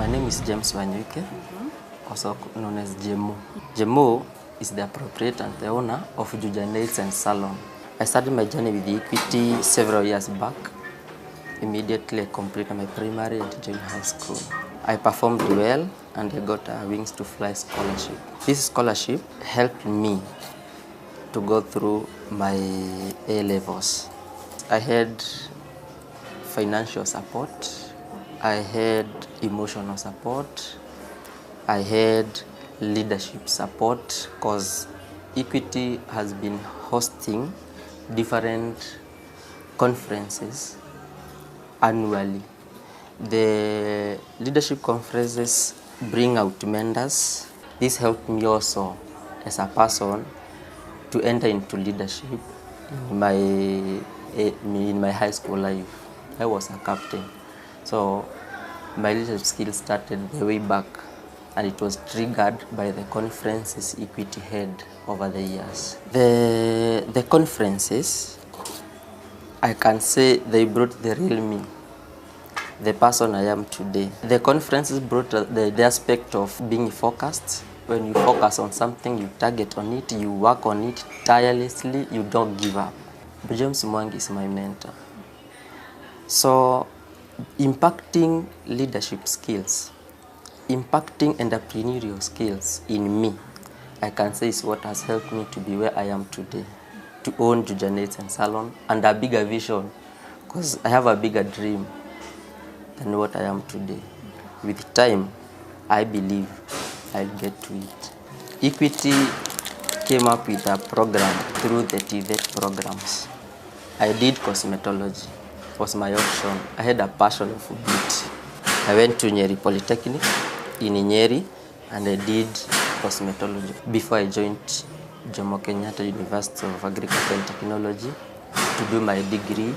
My name is James Wanyuike, also known as Jemu. Jemu is the appropriate and the owner of Juja Nails and Salon. I started my journey with Equity several years back. Immediately I completed my primary and joined high school. I performed well and I got a Wings to Fly scholarship. This scholarship helped me to go through my A-levels. I had financial support, I had emotional support, I had leadership support, because Equity has been hosting different conferences annually. The leadership conferences bring out mentors. This helped me also as a person to enter into leadership in my high school life. I was a captain, so my leadership skills started the way back, and it was triggered by the conferences Equity had over the years. The conferences, I can say they brought the real me, the person I am today. The conferences brought the aspect of being focused. When you focus on something, you target on it, you work on it tirelessly, you don't give up. James Mwangi is my mentor. So, impacting leadership skills, impacting entrepreneurial skills in me, I can say is what has helped me to be where I am today, to own Juja Nails and Salon, and a bigger vision, because I have a bigger dream than what I am today. With time, I believe I'll get to it. Equity came up with a program through the TVET programs. I did cosmetology. It was my option. I had a passion for beauty. I went to Nyeri Polytechnic in Nyeri and I did cosmetology before I joined Jomo Kenyatta University of Agriculture and Technology to do my degree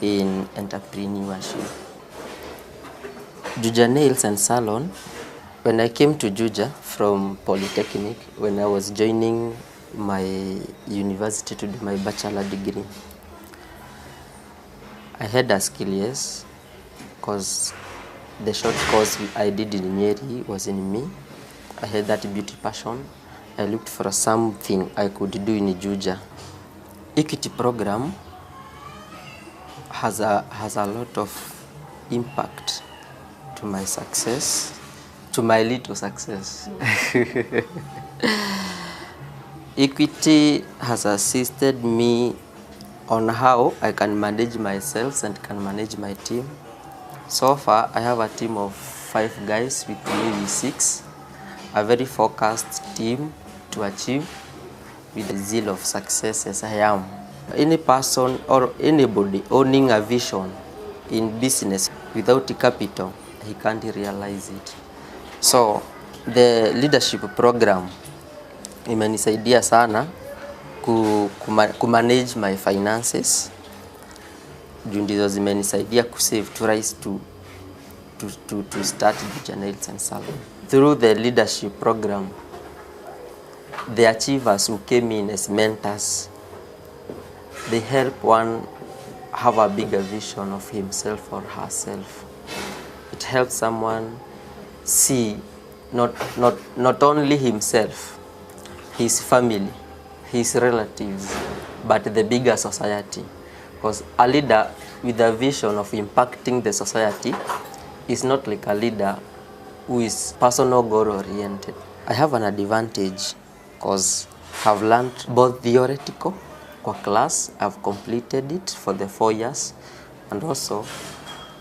in entrepreneurship. Juja Nails and Salon, when I came to Juja from Polytechnic, when I was joining my university to do my bachelor degree, I had a skill, yes, because the short course I did in Nyeri was in me. I had that beauty passion. I looked for something I could do in Juja. Equity program has a lot of impact to my success, to my little success. Equity has assisted me on how I can manage myself and can manage my team. So far, I have a team of 5 guys with maybe 6, a very focused team to achieve with the zeal of success as I am. Any person or anybody owning a vision in business without capital, he can't realize it. So, the leadership program imenisaidia sana kumanage my finances. Juu ndizo zimenisaidia kusave to rise to start Juja Nails and Salon. Through the leadership program, the achievers who came in as mentors, they help one have a bigger vision of himself or herself. It helps someone see not only himself, his family, his relatives, but the bigger society. Because a leader with a vision of impacting the society is not like a leader who is personal goal oriented. I have an advantage because I've learned both theoretical kwa class, I've completed it for the 4 years, and also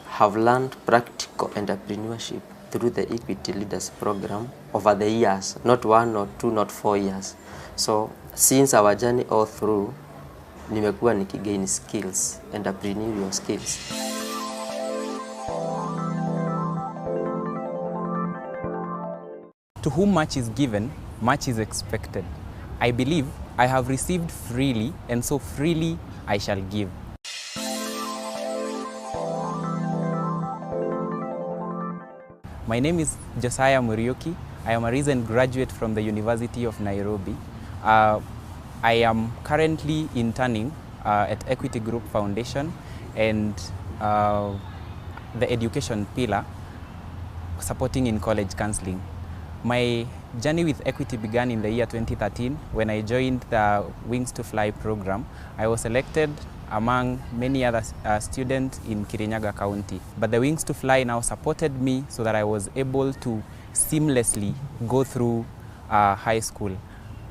have learned practical entrepreneurship through the Equity Leaders Program over the years, not 1 or 2, not 4 years. So since our journey all through, nimekuwa nikigain skills, entrepreneurial skills. To whom much is given, much is expected. I believe I have received freely, and so freely I shall give. My name is Josiah Muriuki. I am a recent graduate from the University of Nairobi. I am currently interning at Equity Group Foundation and the education pillar supporting in college counseling. My journey with equity began in the year 2013 when I joined the Wings to Fly program. I was selected among many other students in Kirinyaga County. But the Wings to Fly now supported me so that I was able to seamlessly go through high school.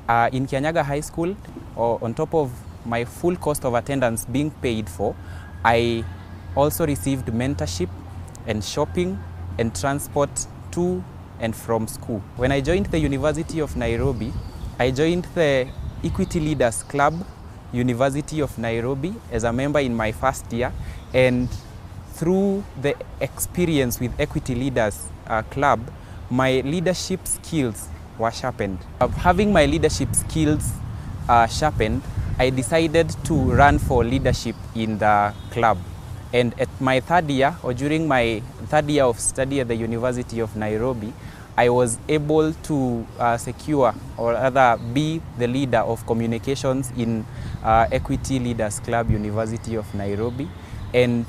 In Kirinyaga High School, on top of my full cost of attendance being paid for, I also received mentorship and shopping and transport to and from school. When I joined the University of Nairobi, I joined the Equity Leaders Club, University of Nairobi, as a member in my first year, and through the experience with Equity Leaders Club, my leadership skills were sharpened. Having my leadership skills sharpened, I decided to run for leadership in the club. And at my third year, or during my third year of study at the University of Nairobi, I was able to secure, or rather be the leader of communications in Equity Leaders Club, University of Nairobi. And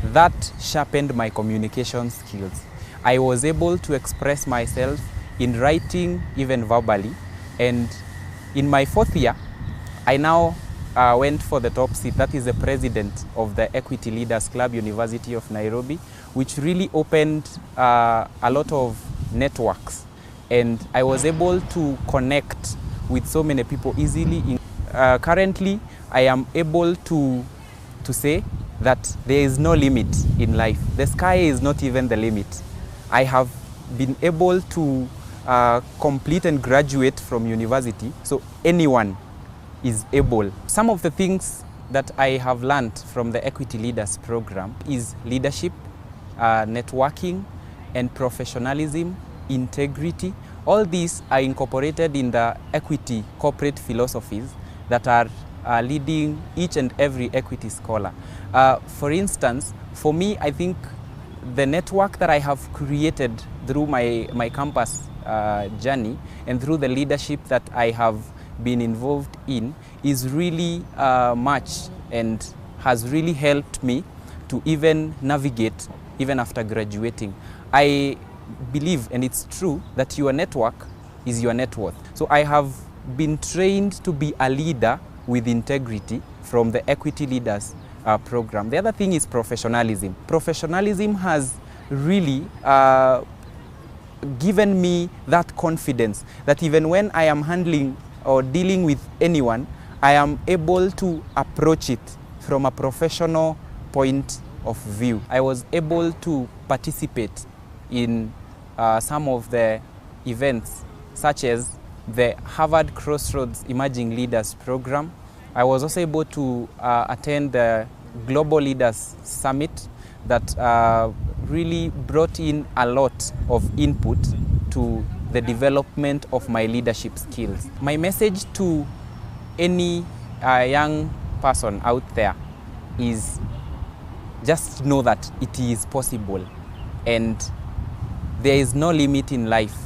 that sharpened my communication skills. I was able to express myself in writing, even verbally. And in my fourth year, I now went for the top seat, that is the president of the Equity Leaders Club, University of Nairobi, which really opened a lot of networks. And I was able to connect with so many people easily. Currently, I am able to say that there is no limit in life. The sky is not even the limit. I have been able to complete and graduate from university, so anyone is able. Some of the things that I have learned from the Equity Leaders program is leadership, networking, and professionalism, integrity. All these are incorporated in the equity corporate philosophies that are leading each and every equity scholar. For instance, for me, I think the network that I have created through my campus journey and through the leadership that I have been involved in is really much and has really helped me to even navigate even after graduating. I believe, and it's true, that your network is your net worth. So I have been trained to be a leader with integrity from the Equity Leaders program. The other thing is professionalism. Professionalism has really given me that confidence that even when I am handling or dealing with anyone, I am able to approach it from a professional point of view. I was able to participate in some of the events, such as the Harvard Crossroads Emerging Leaders program. I was also able to attend the Global Leaders Summit that really brought in a lot of input to the development of my leadership skills. My message to any young person out there is just know that it is possible, and there is no limit in life.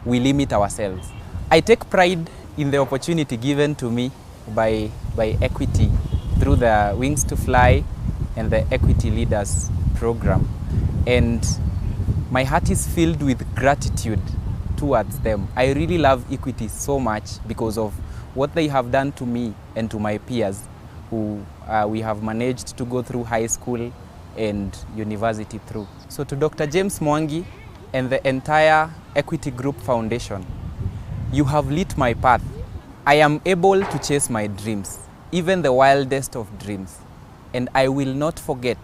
We limit ourselves. I take pride in the opportunity given to me by Equity through the Wings to Fly and the Equity Leaders program, and my heart is filled with gratitude towards them. I really love Equity so much because of what they have done to me and to my peers who we have managed to go through high school and university through. So to Dr. James Mwangi and the entire Equity Group Foundation, you have lit my path. I am able to chase my dreams, even the wildest of dreams, and I will not forget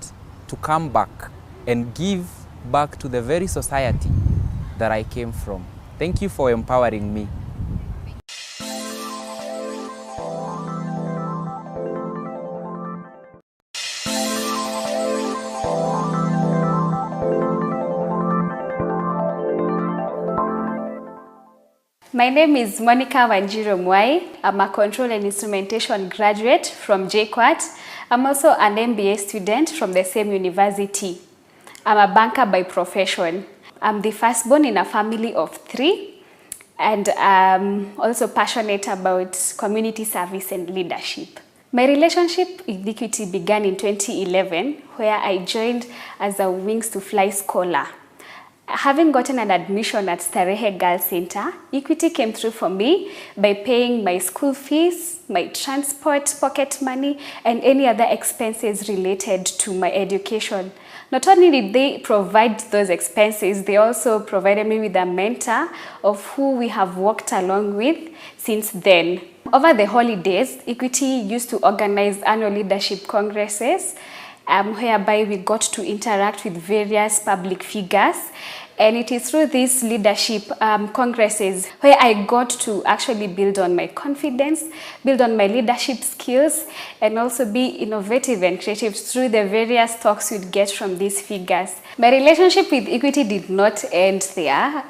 to come back and give back to the very society that I came from. Thank you for empowering me. My name is Monica Wanjiro Mwai. I'm a Control and Instrumentation graduate from JKUAT. I'm also an MBA student from the same university. I'm a banker by profession. I'm the firstborn in a family of 3, and I'm also passionate about community service and leadership. My relationship with Equity began in 2011, where I joined as a Wings to Fly scholar. Having gotten an admission at Starehe Girls Center, Equity came through for me by paying my school fees, my transport, pocket money, and any other expenses related to my education. Not only did they provide those expenses, they also provided me with a mentor of who we have worked along with since then. Over the holidays, Equity used to organize annual leadership congresses, whereby we got to interact with various public figures. And it is through these leadership congresses where I got to actually build on my confidence, build on my leadership skills, and also be innovative and creative through the various talks we'd get from these figures. My relationship with Equity did not end there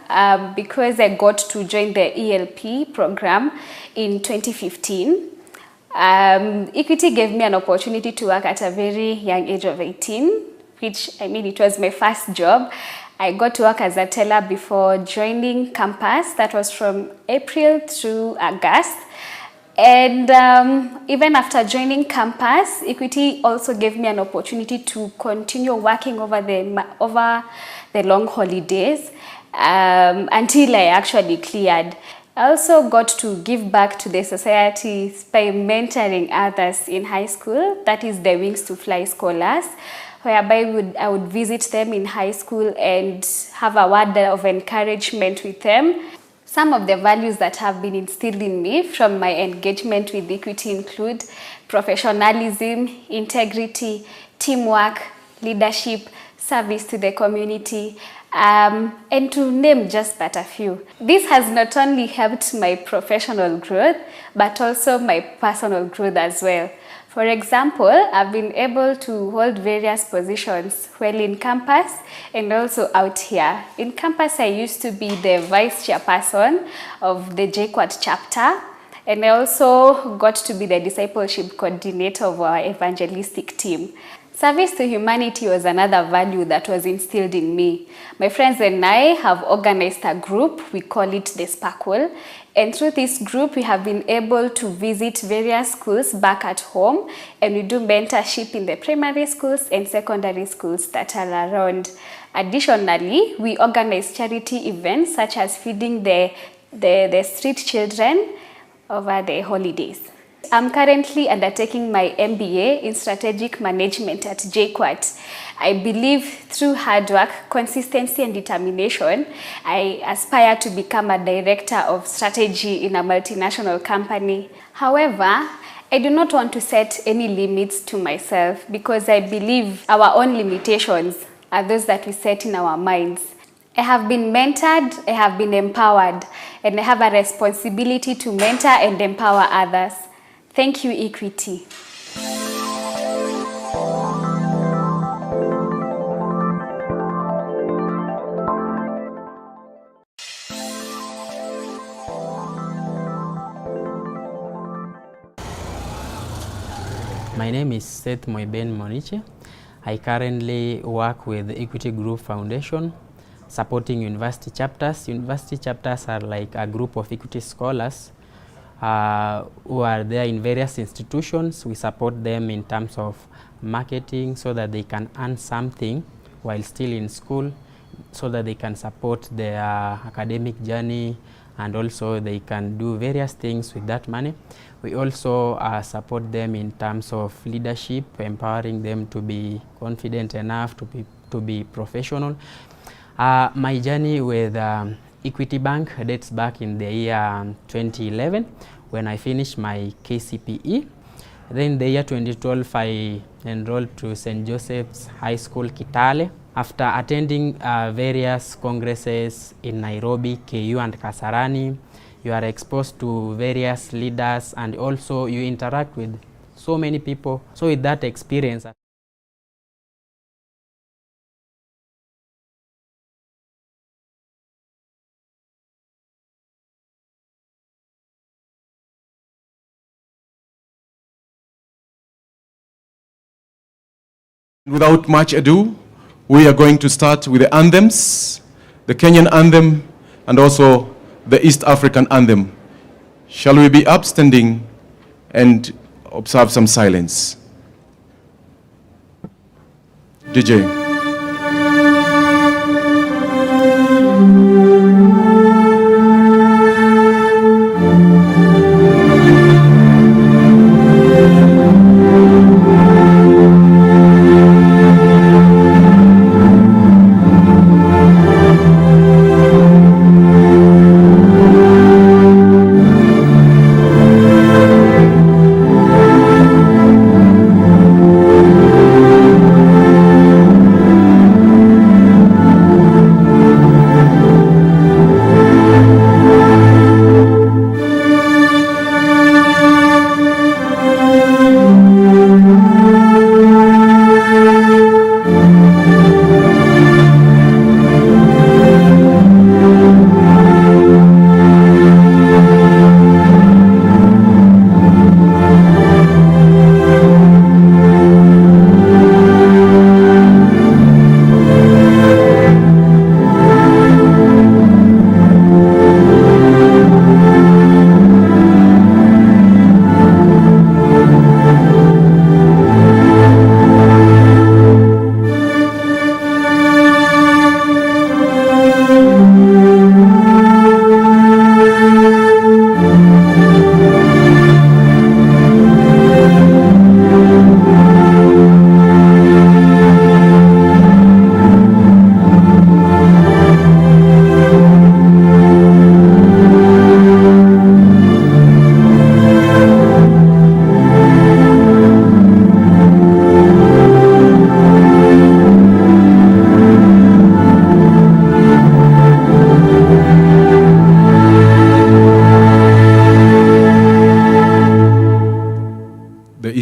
because I got to join the ELP program in 2015. Equity gave me an opportunity to work at a very young age of 18, which, I mean, it was my first job. I got to work as a teller before joining campus. That was from April through August. And even after joining campus, Equity also gave me an opportunity to continue working over the long holidays until I actually cleared. I also got to give back to the society by mentoring others in high school, that is the Wings to Fly scholars, whereby I would visit them in high school and have a word of encouragement with them. Some of the values that have been instilled in me from my engagement with Equity include professionalism, integrity, teamwork, leadership, service to the community, and to name just but a few. This has not only helped my professional growth, but also my personal growth as well. For example, I've been able to hold various positions while in campus and also out here. In campus, I used to be the vice chairperson of the JQuat chapter, and I also got to be the discipleship coordinator of our evangelistic team. Service to humanity was another value that was instilled in me. My friends and I have organized a group, we call it the Sparkle, and through this group we have been able to visit various schools back at home, and we do mentorship in the primary schools and secondary schools that are around. Additionally, we organize charity events such as feeding the street children over the holidays. I'm currently undertaking my MBA in Strategic Management at JQuat. I believe through hard work, consistency, and determination, I aspire to become a director of strategy in a multinational company. However, I do not want to set any limits to myself because I believe our own limitations are those that we set in our minds. I have been mentored, I have been empowered, and I have a responsibility to mentor and empower others. Thank you, Equity. My name is Seth Moiben Moniche. I currently work with the Equity Group Foundation, supporting university chapters. University chapters are like a group of Equity scholars who are there in various institutions. We support them in terms of marketing so that they can earn something while still in school, so that they can support their academic journey, and also they can do various things with that money. We also support them in terms of leadership, empowering them to be confident enough to be professional. My journey with Equity Bank dates back in the year 2011 when I finished my KCPE. Then the year 2012 I enrolled to St. Joseph's High School, Kitale. After attending various congresses in Nairobi, KU and Kasarani, you are exposed to various leaders and also you interact with so many people. So with that experience, without much ado, we are going to start with the anthems, the Kenyan anthem, and also the East African anthem. Shall we be upstanding and observe some silence? DJ.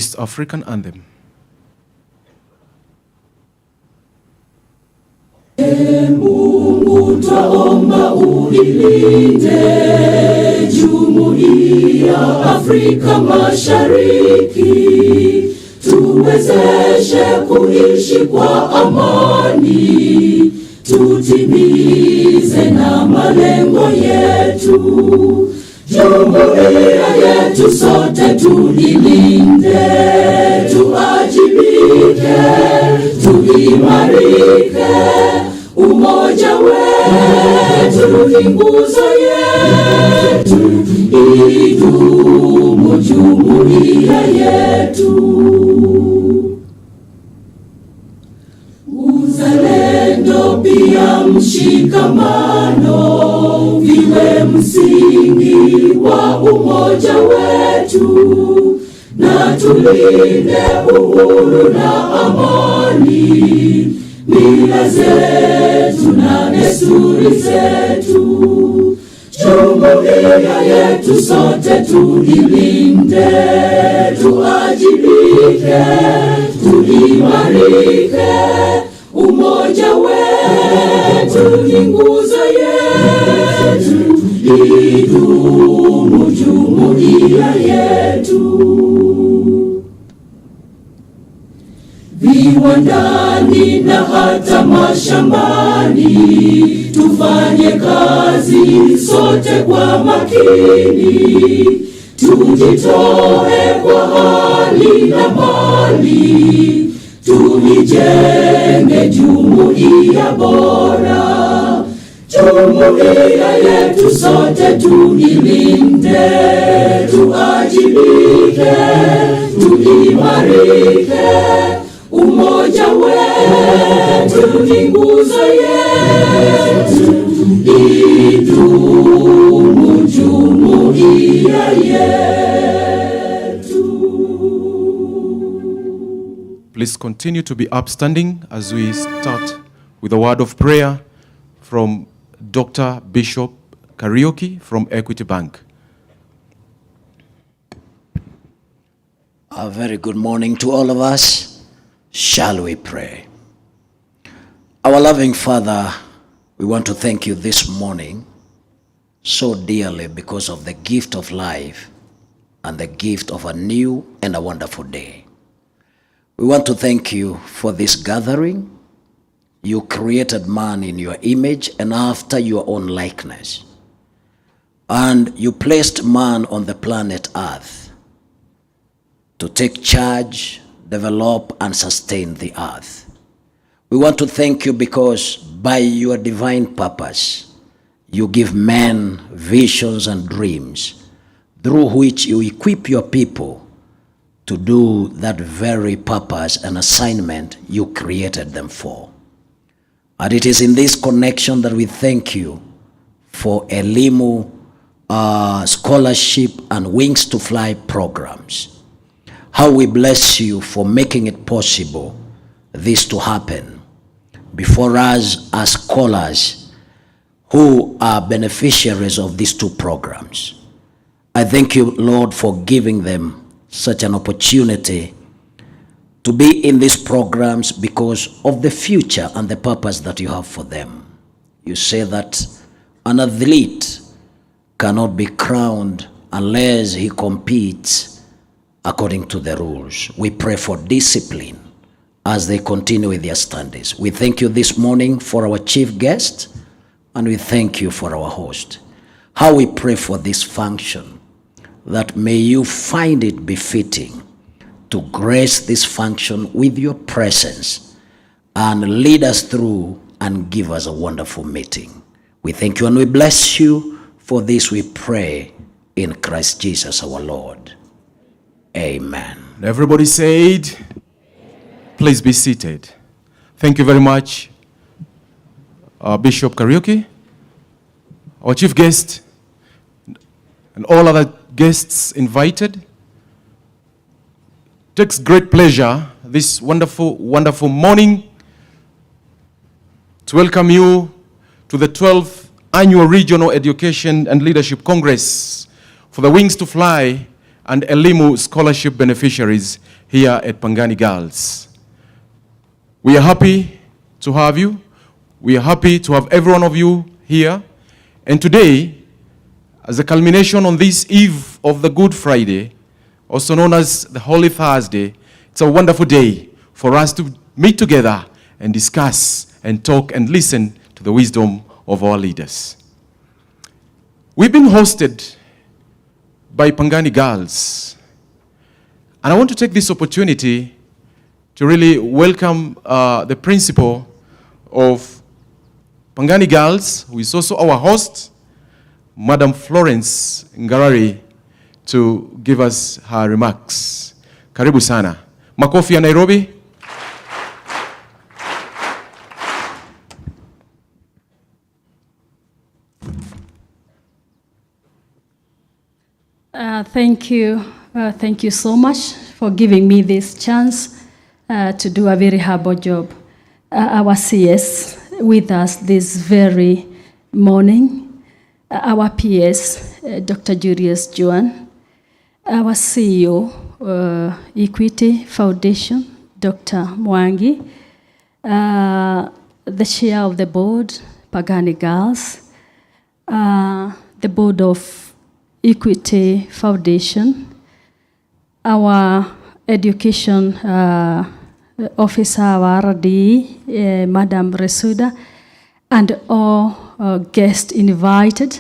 East African Anthem. Mungu twaomba uilinde Jumuiya Afrika Mashariki, tuwezeshe kuishi kwa amani, tutimize na malengo yetu. Jumuiya yetu sote tuilinde, tuajibike, tuimarike. Umoja wetu ni nguzo yetu, idumu jumuiya yetu. Uzalendo pia mshikamano viwe msingi wa umoja wetu, na tulinde uhuru na amani, mila zetu na desturi zetu. Jumuiya yetu sote tuilinde, tuajibike, tuimarike. Umoja wetu ni nguzo yetu, idumu jumuiya yetu. Viwandani na hata mashambani, tufanye kazi sote kwa makini, tujitoe kwa hali na mali, tulijenge jumuiya bora. Jumuiya yetu sote tuilinde, tuajibike, tuimarike. Umoja wetu ni nguzo yetu, idumu jumuiya yetu. Please continue to be upstanding as we start with a word of prayer from Dr. Bishop Kariuki from Equity Bank. A very good morning to all of us. Shall we pray? Our loving Father, we want to thank you this morning so dearly because of the gift of life and the gift of a new and a wonderful day. We want to thank you for this gathering. You created man in your image and after your own likeness. And you placed man on the planet Earth to take charge, develop and sustain the earth. We want to thank you because by your divine purpose, you give men visions and dreams through which you equip your people to do that very purpose and assignment you created them for. And it is in this connection that we thank you for Elimu scholarship and Wings to Fly programs. How we bless you for making it possible this to happen before us as scholars who are beneficiaries of these two programs. I thank you, Lord, for giving them such an opportunity to be in these programs because of the future and the purpose that you have for them. You say that an athlete cannot be crowned unless he competes according to the rules. We pray for discipline as they continue with their studies. We thank you this morning for our chief guest, and we thank you for our host. How we pray for this function, that may you find it befitting to grace this function with your presence and lead us through and give us a wonderful meeting. We thank you and we bless you. For this we pray in Christ Jesus our Lord. Amen. Everybody said, please be seated. Thank you very much, Bishop Kariuki, our chief guest, and all other guests invited. It takes great pleasure this wonderful, wonderful morning to welcome you to the 12th Annual Regional Education and Leadership Congress for the Wings to Fly and Elimu Scholarship beneficiaries here at Pangani Girls. We are happy to have you. We are happy to have every one of you here. And today, as a culmination on this eve of the Good Friday, also known as the Holy Thursday, it's a wonderful day for us to meet together and discuss and talk and listen to the wisdom of our leaders. We've been hosted by Pangani Girls, and I want to take this opportunity to really welcome the principal of Pangani Girls, who is also our host, Madam Florence Ngarari, to give us her remarks. Karibu sana. Makofi ya Nairobi. Thank you. Thank you so much for giving me this chance to do a very humble job. Our CS with us this very morning, our PS, Dr. Julius Joan, our CEO, Equity Foundation, Dr. Mwangi, the chair of the board, Pangani Girls, the board of Equity Foundation, our education officer, our RD, Madam Resuda, and all guests invited,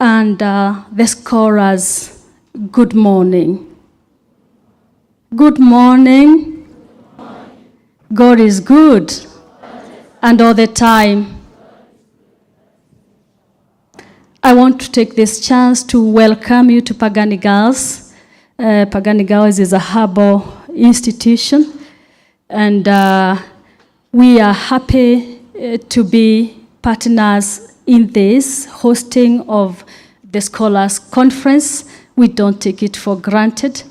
and the scholars, good morning. Good morning. God is good, and all the time. I want to take this chance to welcome you to Pangani Girls. Pangani Girls is a herbal institution, and we are happy to be partners in this hosting of the Scholars Conference. We don't take it for granted.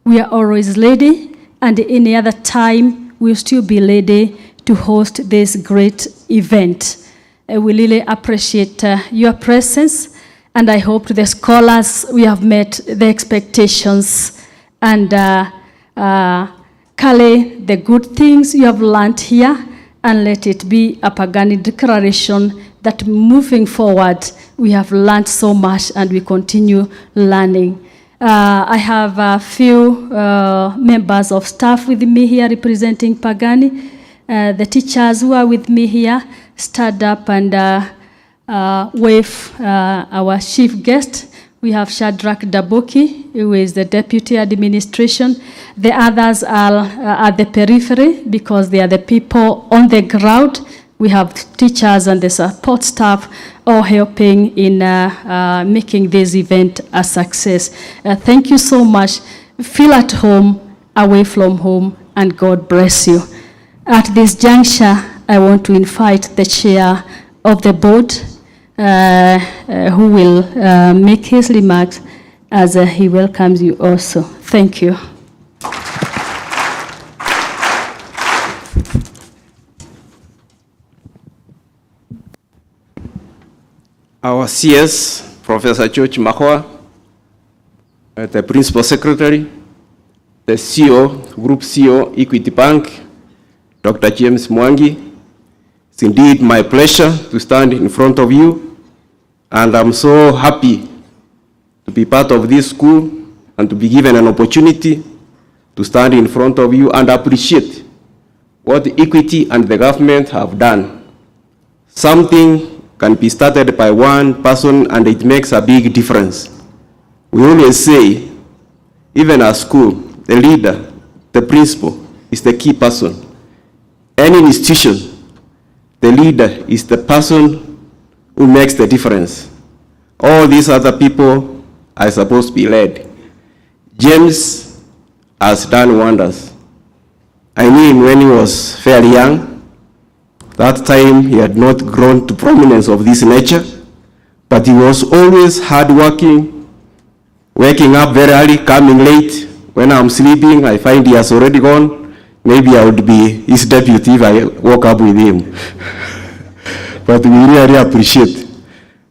We are always ready, and any other time we'll still be ready to host this great event. We really appreciate your presence, and I hope the scholars, we have met the expectations and carry the good things you have learned here, and let it be a Pangani declaration that moving forward, we have learned so much and we continue learning. I have a few members of staff with me here representing Pangani. The teachers who are with me here, stand up and wave our chief guest. We have Shadrach Daboki, who is the Deputy Administration. The others are at the periphery because they are the people on the ground. We have teachers and the support staff all helping in making this event a success. Thank you so much. Feel at home, away from home, and God bless you. At this juncture, I want to invite the chair of the board who will make his remarks as he welcomes you also. Thank you. Our CS, Professor George Magoha, the Principal Secretary, the CEO, Group CEO, Equity Bank, Dr. James Mwangi. It's indeed my pleasure to stand in front of you, and I'm so happy to be part of this school and to be given an opportunity to stand in front of you and appreciate what Equity and the government have done. Something can be started by one person and it makes a big difference. We always say, even at school, the leader, the principal, is the key person. Any institution, the leader is the person who makes the difference. All these other people are supposed to be led. James has done wonders. I knew him when he was fairly young. That time he had not grown to prominence of this nature, but he was always hardworking, waking up very early, coming late. When I'm sleeping, I find he has already gone. Maybe I would be his deputy if I woke up with him. But we really appreciate.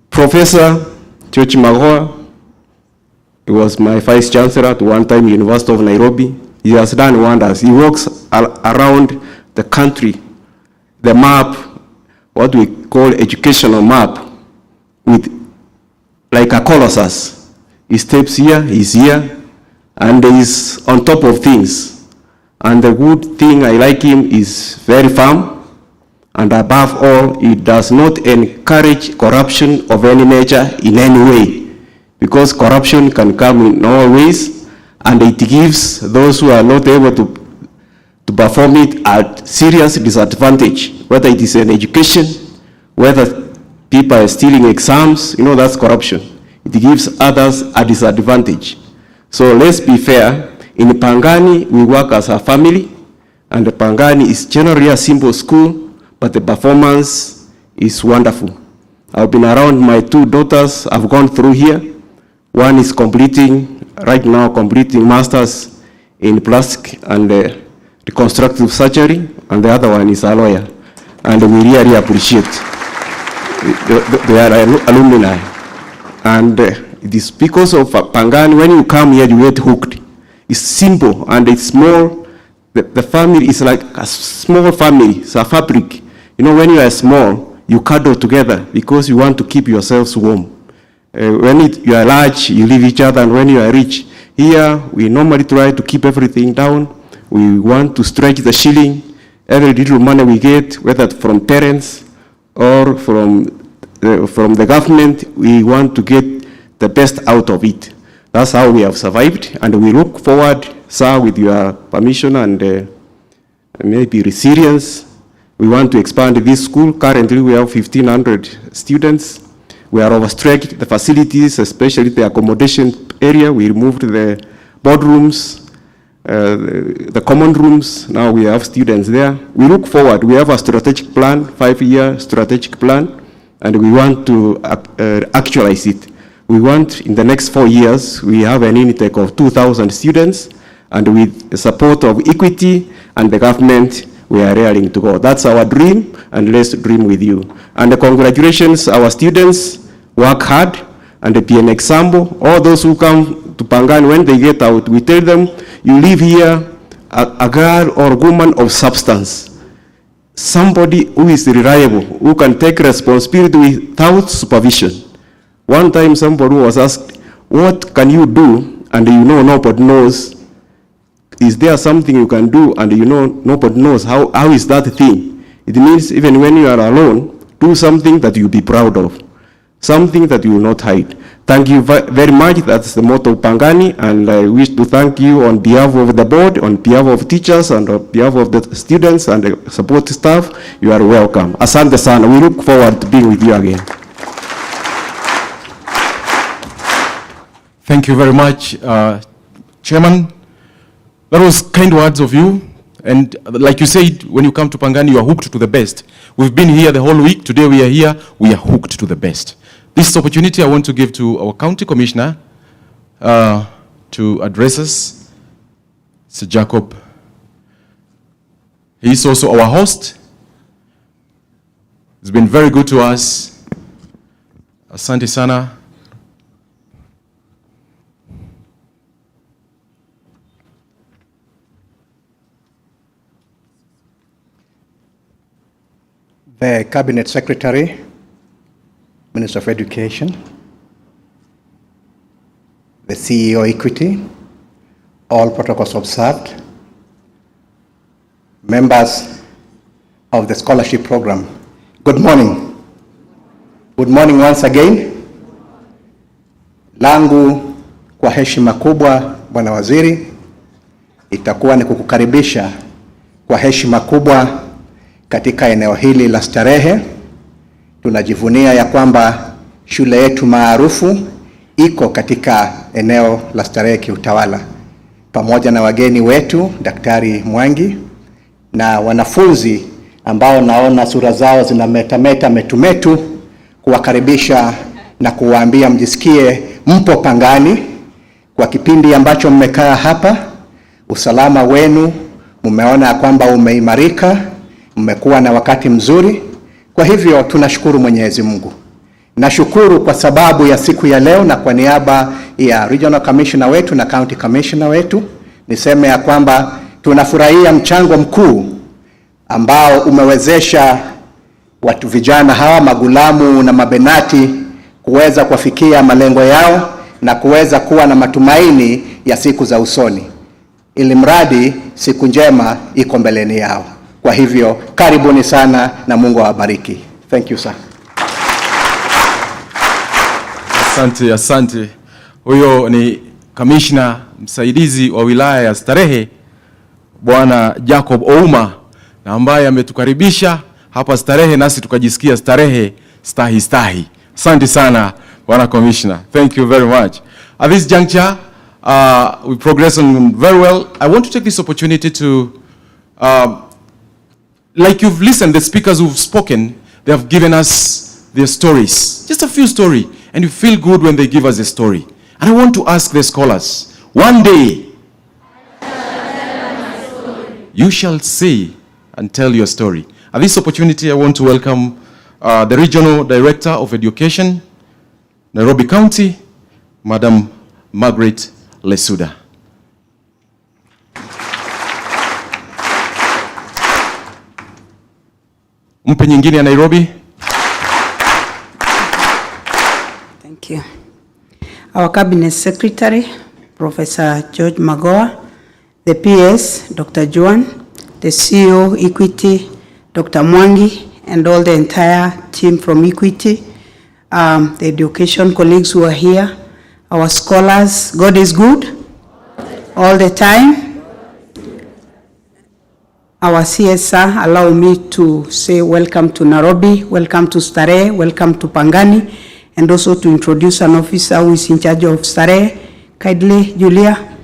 Professor George Magoha, he was my vice chancellor at one time, University of Nairobi. He has done wonders. He walks around the country, the map, what we call educational map, with like a colossus. He steps here, he's here, and he's on top of things. And the good thing I like him is very firm, and above all, he does not encourage corruption of any nature in any way, because corruption can come in all ways, and it gives those who are not able to perform it at serious disadvantage, whether it is in education, whether people are stealing exams, that's corruption. It gives others a disadvantage. So let's be fair. In Pangani, we work as a family, and Pangani is generally a simple school, but the performance is wonderful. I've been around, my 2 daughters have gone through here. One is right now completing masters in plastic and reconstructive surgery, and the other one is a lawyer. And we really appreciate they are alumni. And it is because of Pangani, when you come here, you get hooked. It's simple, and it's small. The family is like a small family. It's a fabric. When you are small, you cuddle together because you want to keep yourselves warm. When you are large, you leave each other, and when you are rich, here we normally try to keep everything down. We want to stretch the shilling. Every little money we get, whether from parents or from the government, we want to get the best out of it. That's how we have survived, and we look forward, sir, with your permission and maybe resilience. We want to expand this school. Currently, we have 1,500 students. We are overstretched. The facilities, especially the accommodation area, we removed the boardrooms, the common rooms. Now we have students there. We look forward. We have a strategic plan, 5-year strategic plan, and we want to actualize it. We want, in the next 4 years, we have an intake of 2,000 students, and with the support of Equity and the government, we are raring to go. That's our dream, and let's dream with you. And congratulations, our students. Work hard and be an example. All those who come to Pangani, when they get out, we tell them, you live here, a girl or woman of substance. Somebody who is reliable, who can take responsibility without supervision. One time somebody was asked, what can you do? And nobody knows. Is there something you can do and nobody knows? How is that thing? It means even when you are alone, do something that you'll be proud of. Something that you will not hide. Thank you very much. That's the motto of Pangani, and I wish to thank you on behalf of the board, on behalf of teachers, and on behalf of the students and the support staff. You are welcome. Asante sana. We look forward to being with you again. Thank you very much, Chairman. That was kind words of you. And like you said, when you come to Pangani, you are hooked to the best. We've been here the whole week. Today we are here. We are hooked to the best. This opportunity I want to give to our county commissioner to address us, Sir Jacob. He is also our host. He's been very good to us. Asante sana. The Cabinet Secretary, Minister of Education, the CEO Equity, all protocols observed, members of the scholarship program, good morning. Good morning once again. Langu kwa heshima kubwa, Bwana Waziri, itakuwa ni kukukaribisha kwa heshima kubwa katika eneo hili la starehe. Tunajivunia ya kwamba shule yetu maarufu iko katika eneo la starehe kiutawala, pamoja na wageni wetu Daktari Mwangi na wanafunzi ambao naona sura zao zinametameta metumetu, kuwakaribisha na kuwaambia mjisikie mpo Pangani kwa kipindi ambacho mmekaa hapa. Usalama wenu mumeona kwamba umeimarika, mmekuwa na wakati mzuri. Kwa hivyo tunashukuru Mwenyezi Mungu. Nashukuru kwa sababu ya siku ya leo, na kwa niaba ya Regional Commissioner wetu na County Commissioner wetu, niseme ya kwamba tunafurahia mchango mkuu ambao umewezesha watu vijana hawa magulamu na mabenati kuweza kufikia malengo yao na kuweza kuwa na matumaini ya siku za usoni, ili mradi siku njema iko mbeleni yao. Kwa hivyo karibuni sana na Mungu awabariki. Thank you sir. Asante. Huyo ni kamishna msaidizi wa wilaya ya Starehe Bwana Jacob Ouma, na ambaye ametukaribisha hapa Starehe nasi tukajisikia Starehe stahi. Asante sana Bwana Commissioner. Thank you very much. At this juncture, we progress on very well. I want to take this opportunity to, like you've listened, the speakers who've spoken, they have given us their stories. Just a few stories. And you feel good when they give us a story. And I want to ask the scholars, one day, you shall say and tell your story. At this opportunity, I want to welcome the Regional Director of Education, Nairobi County, Madam Margaret Lesuda. Mpe nyingine ya Nairobi. Thank you. Our Cabinet Secretary, Professor George Magoha, the PS, Dr. Juan, the CEO, Equity, Dr. Mwangi, and all the entire team from Equity, the education colleagues who are here, our scholars. God is good all the time. Our CSR, allow me to say welcome to Nairobi, welcome to Starehe, welcome to Pangani, and also to introduce an officer who is in charge of Starehe, kindly Julia.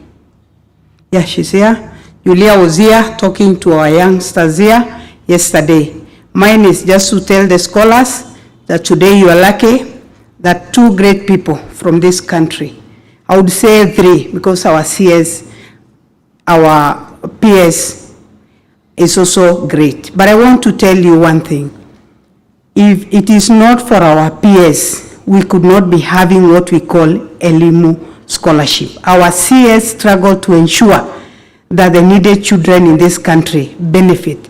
Yeah, she's here. Julia was here talking to our youngsters here yesterday. Mine is just to tell the scholars that today you are lucky that two great people from this country, I would say three, because our CS, our PS is also great. But I want to tell you one thing. If it is not for our PS, we could not be having what we call Elimu scholarship. Our CS struggle to ensure that the needed children in this country benefit,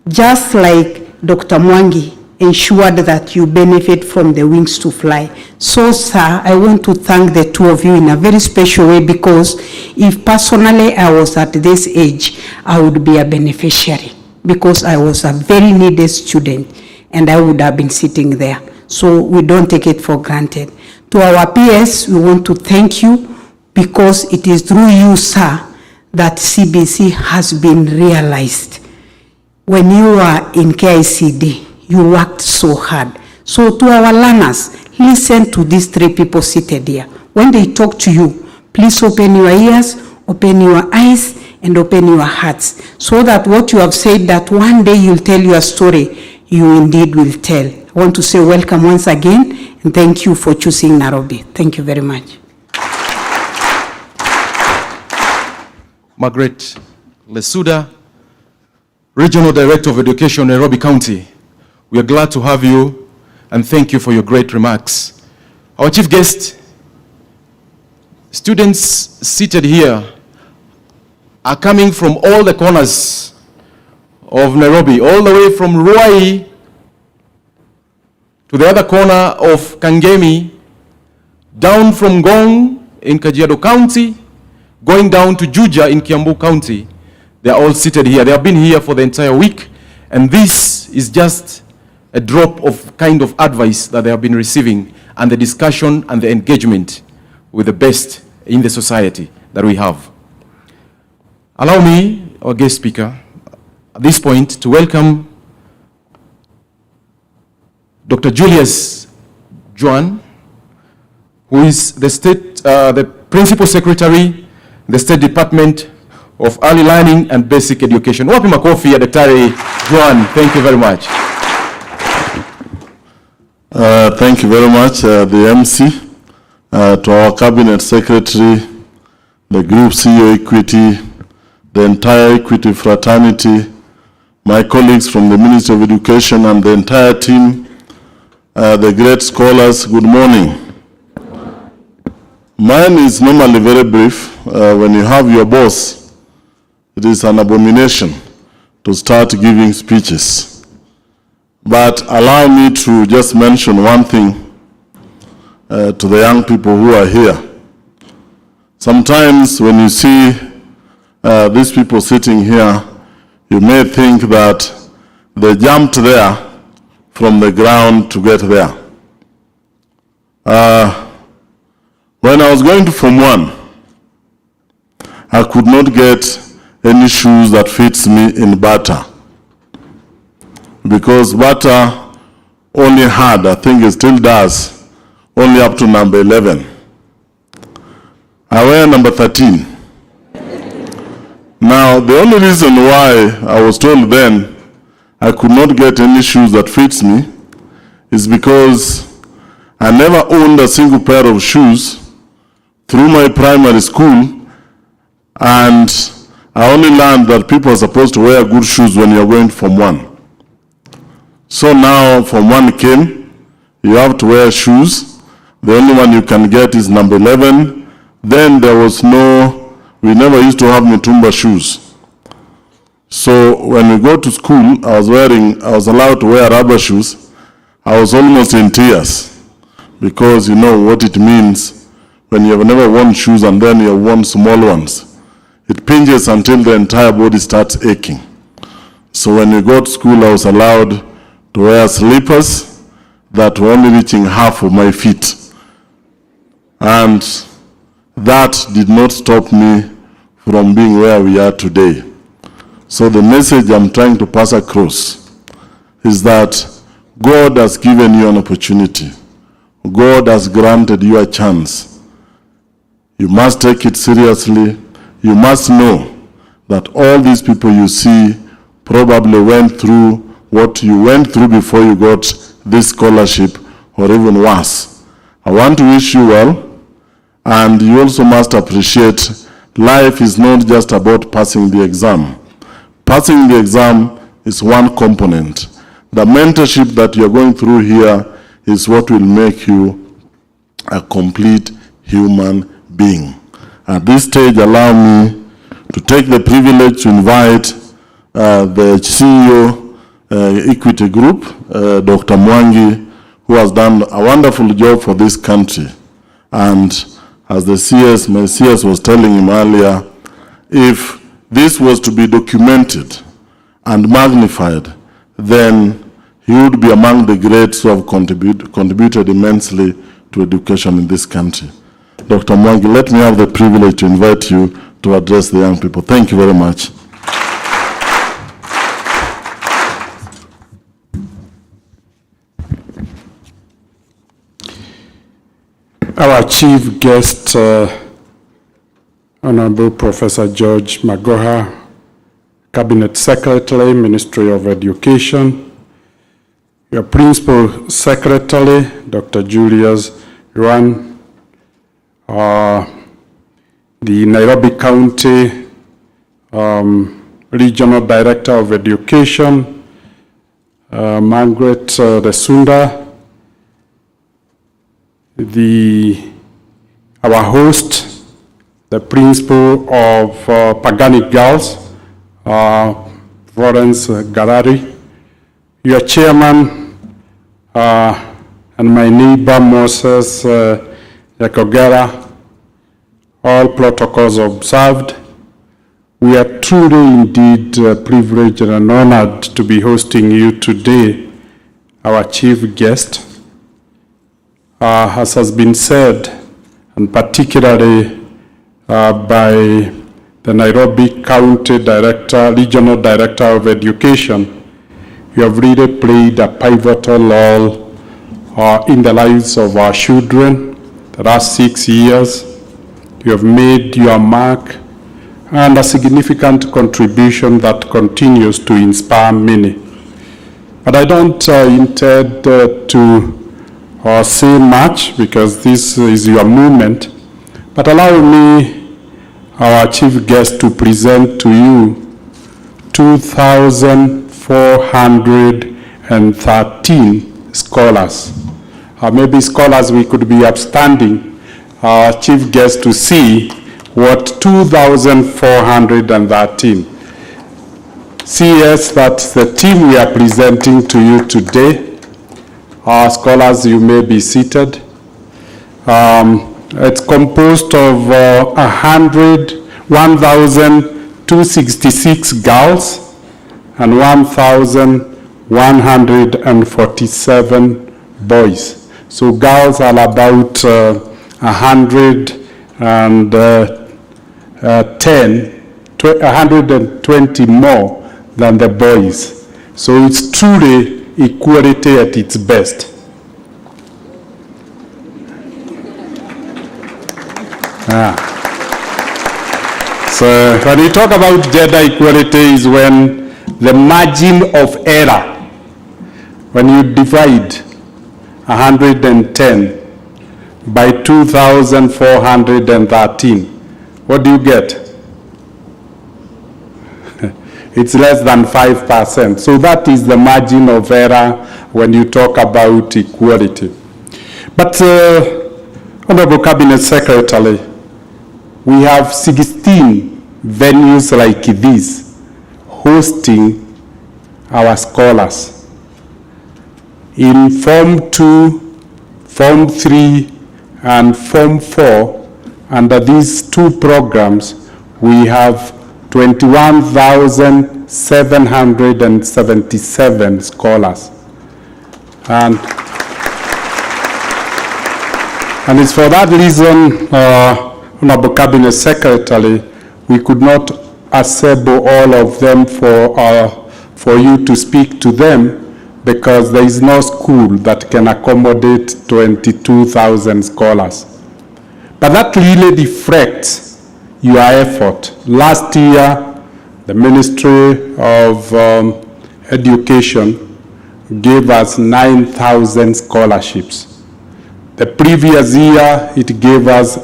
just like Dr. Mwangi ensured that you benefit from the wings to fly. So, sir, I want to thank the two of you in a very special way, because if personally I was at this age, I would be a beneficiary, because I was a very needed student and I would have been sitting there. So we don't take it for granted. To our PS, we want to thank you, because it is through you, sir, that CBC has been realized. When you were in KICD, you worked so hard. So to our learners, listen to these three people seated here. When they talk to you, please open your ears, open your eyes, and open your hearts, so that what you have said, that one day you'll tell your story, you indeed will tell. I want to say welcome once again, and thank you for choosing Nairobi. Thank you very much. Margaret Lesuda, Regional Director of Education, Nairobi County. We are glad to have you, and thank you for your great remarks. Our chief guest, students seated here are coming from all the corners of Nairobi, all the way from Ruai to the other corner of Kangemi, down from Ngong in Kajiado County, going down to Juja in Kiambu County. They are all seated here. They have been here for the entire week, and this is just a drop of kind of advice that they have been receiving, and the discussion and the engagement with the best in the society that we have. Allow me, our guest speaker, at this point to welcome Dr. Julius Juan, who is the Principal Secretary, the State Department of Early Learning and Basic Education. Wapi makofi ya Daktari Juan. Thank you very much. Thank you very much, the MC, to our Cabinet Secretary, the Group CEO Equity, the entire Equity fraternity, my colleagues from the Ministry of Education and the entire team, the great scholars, good morning. Mine is normally very brief. When you have your boss it is an abomination to start giving speeches. But allow me to just mention one thing to the young people who are here. Sometimes when you see these people sitting here, you may think that they jumped there from the ground to get there. When I was going to Form 1, I could not get any shoes that fits me in Bata, because Bata only had, I think it still does, only up to number 11. I wear number 13. Now, the only reason why I was told then I could not get any shoes that fits me is because I never owned a single pair of shoes through my primary school, and I only learned that people are supposed to wear good shoes when you're going to Form 1. So now Form 1 came, you have to wear shoes. The only one you can get is number 11. Then there was we never used to have Mutumba shoes. So when we go to school, I was allowed to wear rubber shoes. I was almost in tears, because you know what it means when you have never worn shoes and then you have worn small ones. It pinches until the entire body starts aching. So when we go to school, I was allowed to wear slippers that were only reaching half of my feet. And that did not stop me from being where we are today. So the message I'm trying to pass across is that God has given you an opportunity. God has granted you a chance. You must take it seriously. You must know that all these people you see probably went through what you went through before you got this scholarship, or even worse. I want to wish you well, and you also must appreciate life is not just about passing the exam. Passing the exam is one component. The mentorship that you're going through here is what will make you a complete human being. At this stage, allow me to take the privilege to invite the CEO Equity Group, Dr. Mwangi, who has done a wonderful job for this country. And as the CS, my CS was telling him earlier, if this was to be documented and magnified, then he would be among the greats who have contributed immensely to education in this country. Dr. Mwangi, let me have the privilege to invite you to address the young people. Thank you very much. Our chief guest, Honorable Professor George Magoha, Cabinet Secretary, Ministry of Education, your Principal Secretary, Dr. Julius Yuan, the Nairobi County Regional Director of Education, Margaret Desunda, our host, the principal of Pagani Girls, Florence Garari, your chairman, and my neighbor Moses Yakogera, all protocols observed. We are truly indeed privileged and honored to be hosting you today, our chief guest. As has been said, and particularly by the Nairobi County Director, Regional Director of Education, you have really played a pivotal role in the lives of our children. The last 6 years, you have made your mark and a significant contribution that continues to inspire many. But I don't intend to say much, because this is your movement, but allow me, our chief guest, to present to you 2,413 scholars. Maybe scholars we could be upstanding, our chief guest to see, what 2,413. CS, that's the team we are presenting to you today. Our scholars, you may be seated. It's composed of 1,266 girls and 1,147 boys. So girls are about 120 more than the boys. So it's truly equality at its best. So when we talk about gender equality is when the margin of error, when you divide 110 by 2,413, what do you get? It's less than 5%. So that is the margin of error when you talk about equality. But Honorable Cabinet Secretary, we have 16 venues like this hosting our scholars. In Form 2, Form 3, and Form 4, under these two programs, we have 21,777 scholars. And it's for that reason, Honorable Cabinet Secretary, we could not assemble all of them for you to speak to them, because there is no school that can accommodate 22,000 scholars. But that really reflects your effort. Last year, the Ministry of Education gave us 9,000 scholarships. The previous year, it gave us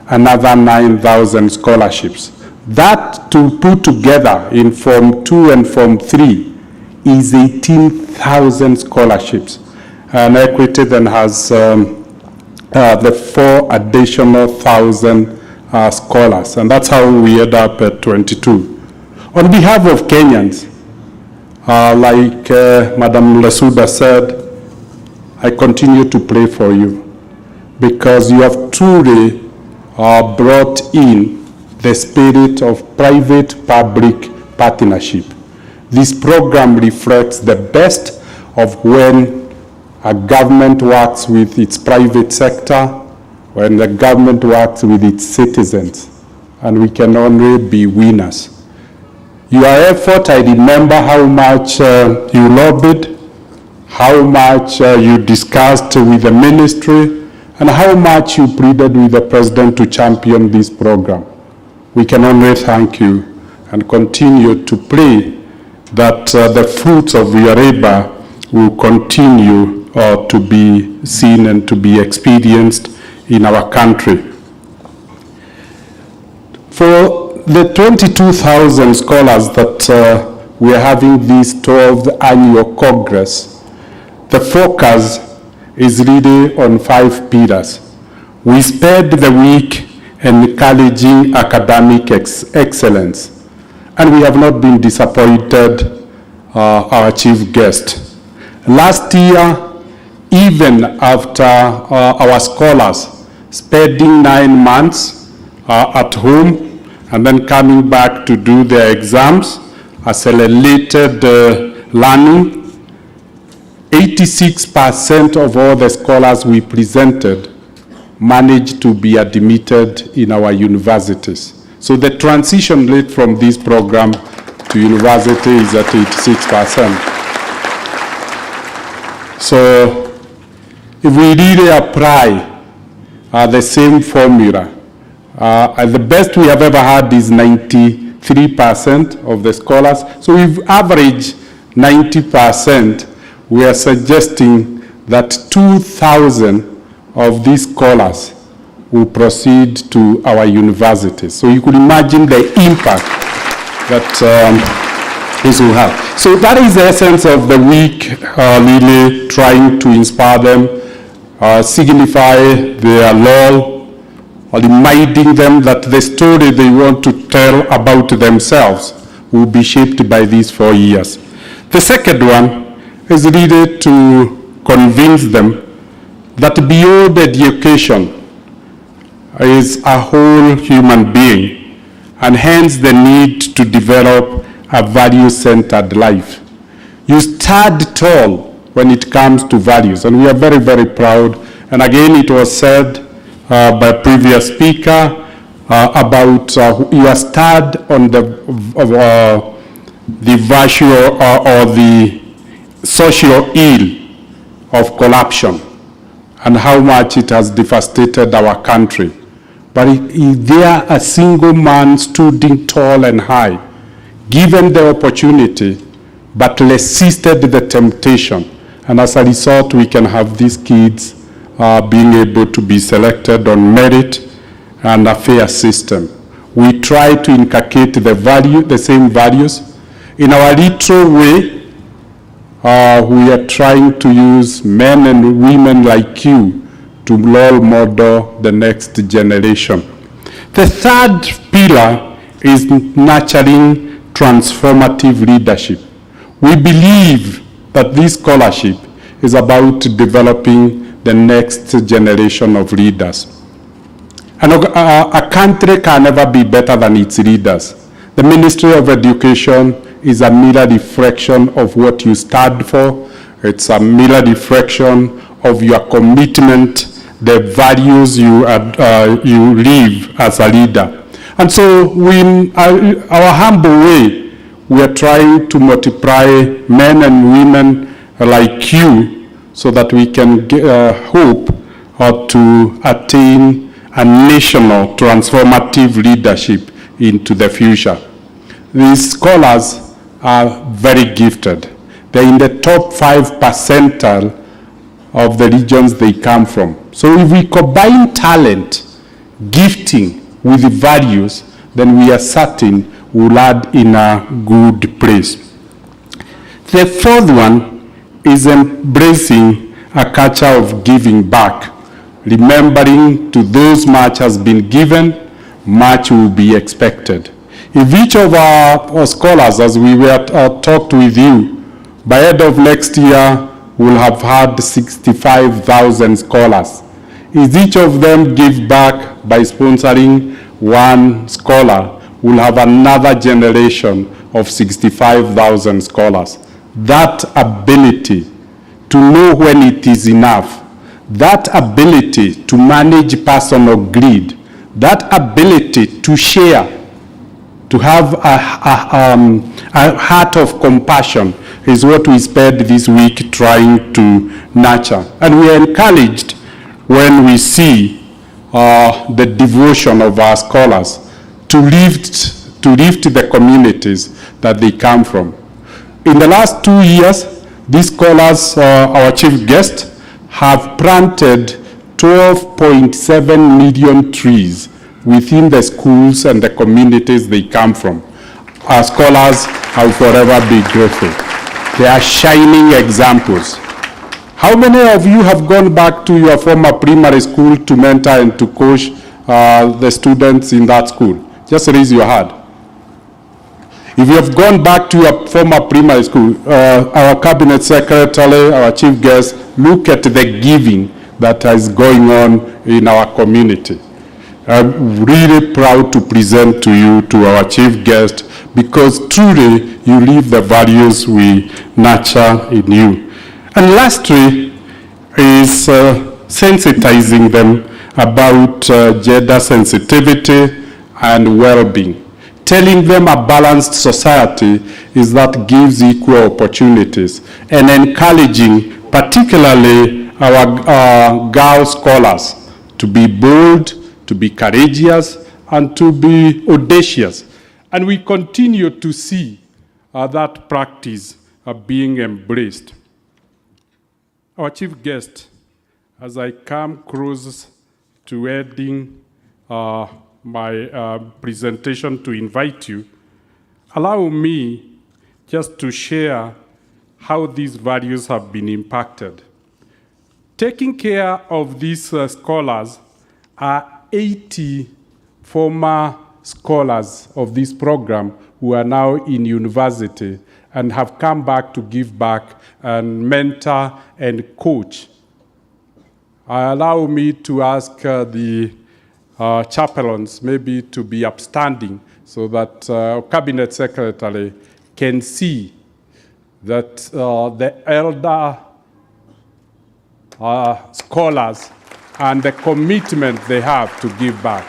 another 9,000 scholarships. That, to put together in Form 2 and Form 3, is 18,000 scholarships. And Equity then has the 4 additional 1,000 scholars, and that's how we end up at 22. On behalf of Kenyans, like Madam Lesuda said, I continue to pray for you, because you have truly brought in the spirit of private-public partnership. This program reflects the best of when a government works with its private sector, when the government works with its citizens, and we can only be winners. Your effort, I remember how much you lobbied, how much you discussed with the ministry, and how much you pleaded with the president to champion this program. We can only thank you and continue to pray that the fruits of your labor will continue to be seen and to be experienced in our country. For the 22,000 scholars that we are having this 12th annual Congress, the focus is really on 5 pillars. We spent the week encouraging academic excellence, and we have not been disappointed, our chief guest. Last year, even after our scholars spending 9 months at home and then coming back to do their exams, accelerated learning, 86% of all the scholars we presented managed to be admitted in our universities. So the transition rate from this program to university is at 86%. So if we really apply the same formula, the best we have ever had is 93% of the scholars. So we've averaged 90%. We are suggesting that 2,000 of these scholars will proceed to our universities. So you could imagine the impact that this will have. So that is the essence of the week, really trying to inspire them, signify their role reminding them that the story they want to tell about themselves will be shaped by these 4 years. The second one is really to convince them that beyond education is a whole human being, and hence the need to develop a value-centered life. You stand tall when it comes to values, and we are very, very proud. And again, it was said by a previous speaker about you are stand on the virtue or the social ill of corruption and how much it has devastated our country. But is there a single man stood tall and high, given the opportunity, but resisted the temptation? And as a result, we can have these kids being able to be selected on merit and a fair system. We try to inculcate the same values. In our little way, we are trying to use men and women like you to role model the next generation. The third pillar is nurturing transformative leadership. We believe that this scholarship is about developing the next generation of leaders. And a country can never be better than its leaders. The Ministry of Education is a mirror reflection of what you stand for. It's a mirror reflection of your commitment, the values you live as a leader. And so in our humble way, we are trying to multiply men and women like you so that we can hope to attain a national transformative leadership into the future. These scholars are very gifted. They're in the top 5 percentile of the regions they come from. So if we combine talent, gifting with the values, then we are certain we'll land in a good place. The fourth one is embracing a culture of giving back, remembering to those much has been given, much will be expected. If each of our scholars, as we were talked with you, by end of next year, we'll have had 65,000 scholars. If each of them give back by sponsoring one scholar, we'll have another generation of 65,000 scholars. That ability to know when it is enough, that ability to manage personal greed, that ability to share, to have a heart of compassion is what we spent this week trying to nurture. And we are encouraged when we see the devotion of our scholars to lift the communities that they come from. In the last 2 years, these scholars, our chief guest, have planted 12.7 million trees within the schools and the communities they come from. Our scholars will forever be grateful. They are shining examples. How many of you have gone back to your former primary school to mentor and to coach the students in that school? Just raise your hand. If you have gone back to your former primary school, our cabinet secretary, our chief guest, look at the giving that is going on in our community. I'm really proud to present to you, to our chief guest, because truly you live the values we nurture in you. And lastly is sensitizing them about gender sensitivity and well-being. Telling them a balanced society is that gives equal opportunities, and encouraging particularly our girl scholars to be bold, to be courageous, and to be audacious. And we continue to see that practice being embraced. Our chief guest, as I come close to ending my presentation to invite you, allow me just to share how these values have been impacted. Taking care of these scholars are 80 former scholars of this program who are now in university and have come back to give back and mentor and coach. Allow me to ask the chaplains maybe to be upstanding so that Cabinet Secretary can see that the elder scholars and the commitment they have to give back.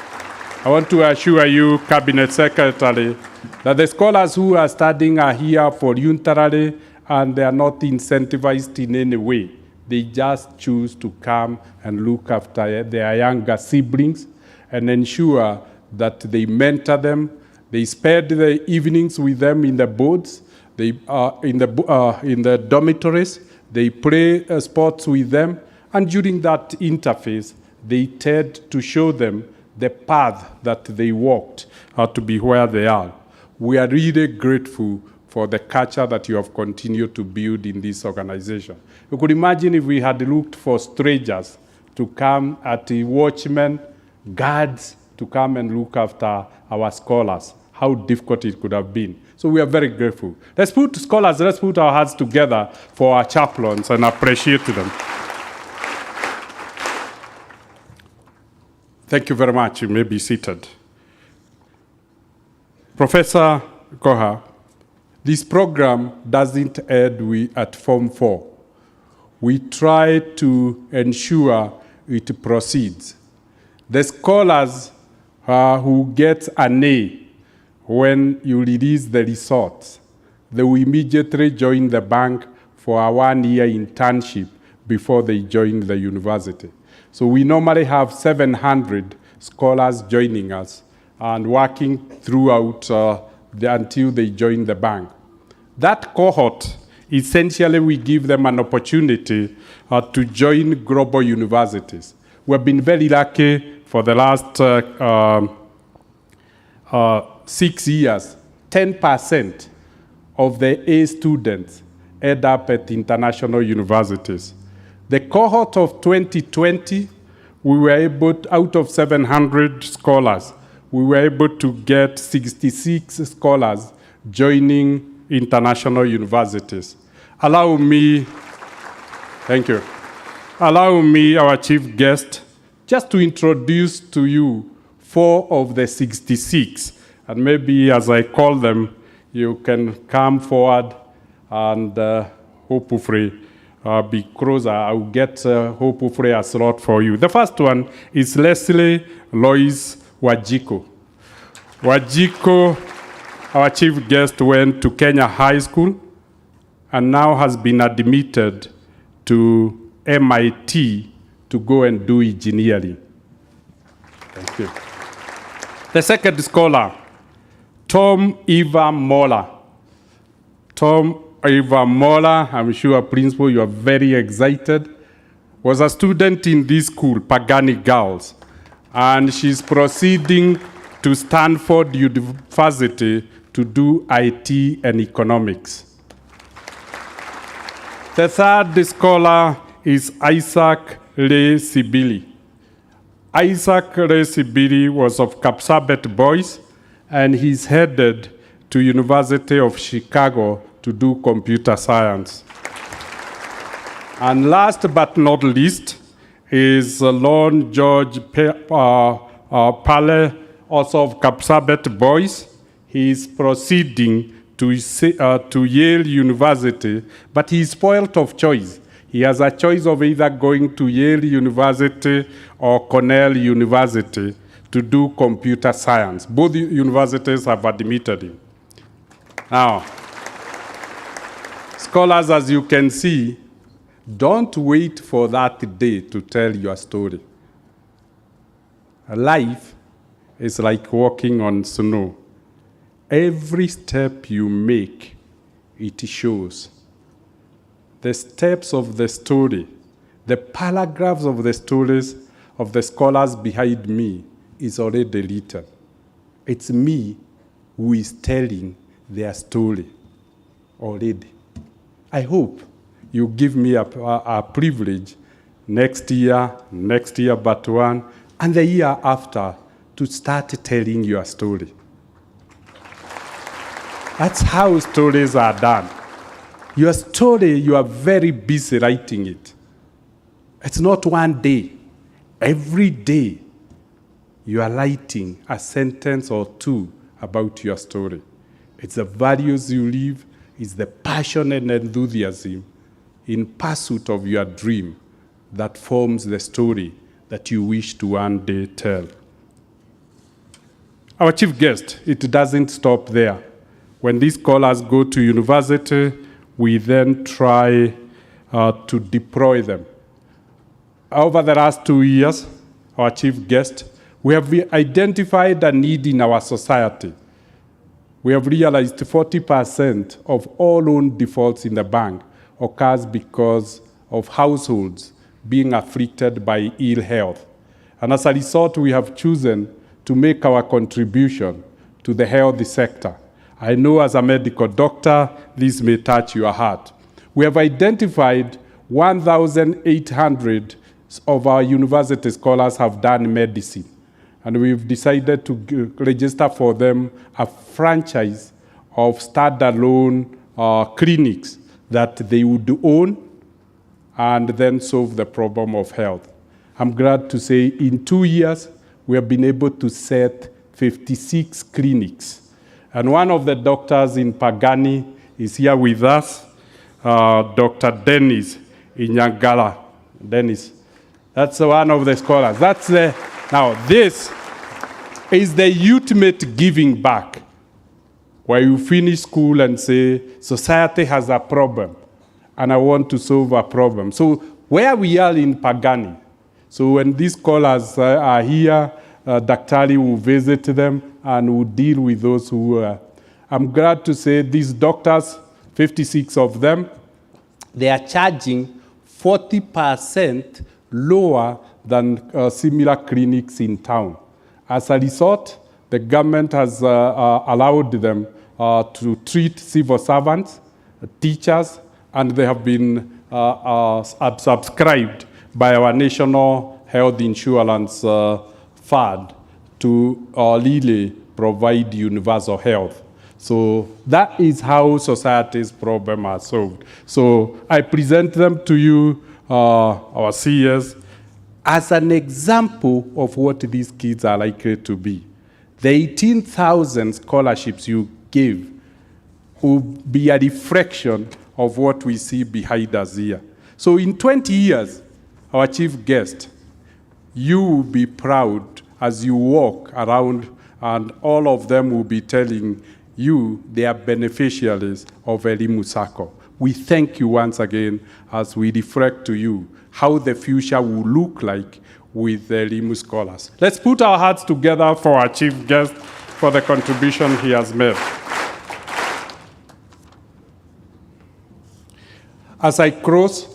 I want to assure you, Cabinet Secretary, that the scholars who are studying are here voluntarily and they are not incentivized in any way. They just choose to come and look after their younger siblings and ensure that they mentor them. They spend the evenings with them in the boards, in the dormitories. They play sports with them. And during that interface, they tend to show them the path that they walked to be where they are. We are really grateful for the culture that you have continued to build in this organization. You could imagine if we had looked for strangers to come at the watchmen, guards, to come and look after our scholars, how difficult it could have been. So we are very grateful. Let's put our hearts together for our chaplains and appreciate them. Thank you very much. You may be seated. Professor Magoha, this program doesn't end at Form 4. We try to ensure it proceeds. The scholars who get an A when you release the results, they will immediately join the bank for a 1-year internship before they join the university. So we normally have 700 scholars joining us and working throughout until they join the bank. That cohort, essentially we give them an opportunity to join global universities. We've been very lucky for the last 6 years. 10% of the A students end up at international universities. The cohort of 2020, we were able, out of 700 scholars, we were able to get 66 scholars joining international universities. Allow me, thank you. Allow me, our chief guest, just to introduce to you 4 of the 66. And maybe as I call them, you can come forward and hopefully be closer. I'll get hopefully a slot for you. The first one is Leslie Lois Wajiko. Wajiko, our chief guest, went to Kenya High School and now has been admitted to MIT to go and do engineering. Thank you. The second scholar, Tom Eva Mola. Tom Eva Mola, I'm sure, Principal, you are very excited, was a student in this school, Pagani Girls, and she's proceeding to Stanford University to do IT and economics. The third scholar is Isaac Ray Sibili. Isaac Ray Sibili was of Kapsabet Boys, and he's headed to University of Chicago to do computer science. And last but not least is Lon George Pale, also of Kapsabet Boys. He is proceeding to Yale University, but he is spoiled of choice. He has a choice of either going to Yale University or Cornell University to do computer science. Both universities have admitted him. Now, scholars, as you can see, don't wait for that day to tell your story. Life is like walking on snow. Every step you make, it shows. The steps of the story, the paragraphs of the stories of the scholars behind me is already written. It's me who is telling their story already. I hope you give me a privilege next year but one, and the year after to start telling your story. That's how stories are done. Your story, you are very busy writing it. It's not one day. Every day, you are writing a sentence or two about your story. It's the values you live, it's the passion and enthusiasm in pursuit of your dream that forms the story that you wish to one day tell. Our chief guest, it doesn't stop there. When these scholars go to university, we then try to deploy them. Over the last 2 years, our chief guest, we have identified a need in our society. We have realized 40% of all loan defaults in the bank occurs because of households being afflicted by ill health. And as a result, we have chosen to make our contribution to the health sector. I know as a medical doctor, this may touch your heart. We have identified 1,800 of our university scholars have done medicine. And we've decided to register for them a franchise of standalone clinics that they would own and then solve the problem of health. I'm glad to say in 2 years, we have been able to set 56 clinics. And one of the doctors in Pagani is here with us, Dr. Dennis Inyangala. Dennis, that's one of the scholars. Now this is the ultimate giving back, where you finish school and say, society has a problem, and I want to solve a problem. So where we are in Pagani, so when these scholars are here, Daktari will visit them and will deal with those who I'm glad to say these doctors, 56 of them, they are charging 40% lower than similar clinics in town. As a result, the government has allowed them to treat civil servants, teachers, and they have been subscribed by our National Health Insurance Fund to really provide universal health. So that is how society's problems are solved. So I present them to you, our CS, as an example of what these kids are likely to be. The 18,000 scholarships you give will be a reflection of what we see behind us here. So in 20 years, our chief guest, you will be proud as you walk around, and all of them will be telling you they are beneficiaries of Elimu Sacco. We thank you once again as we reflect to you how the future will look like with the Elimu scholars. Let's put our hearts together for our chief guest for the contribution he has made. As I close,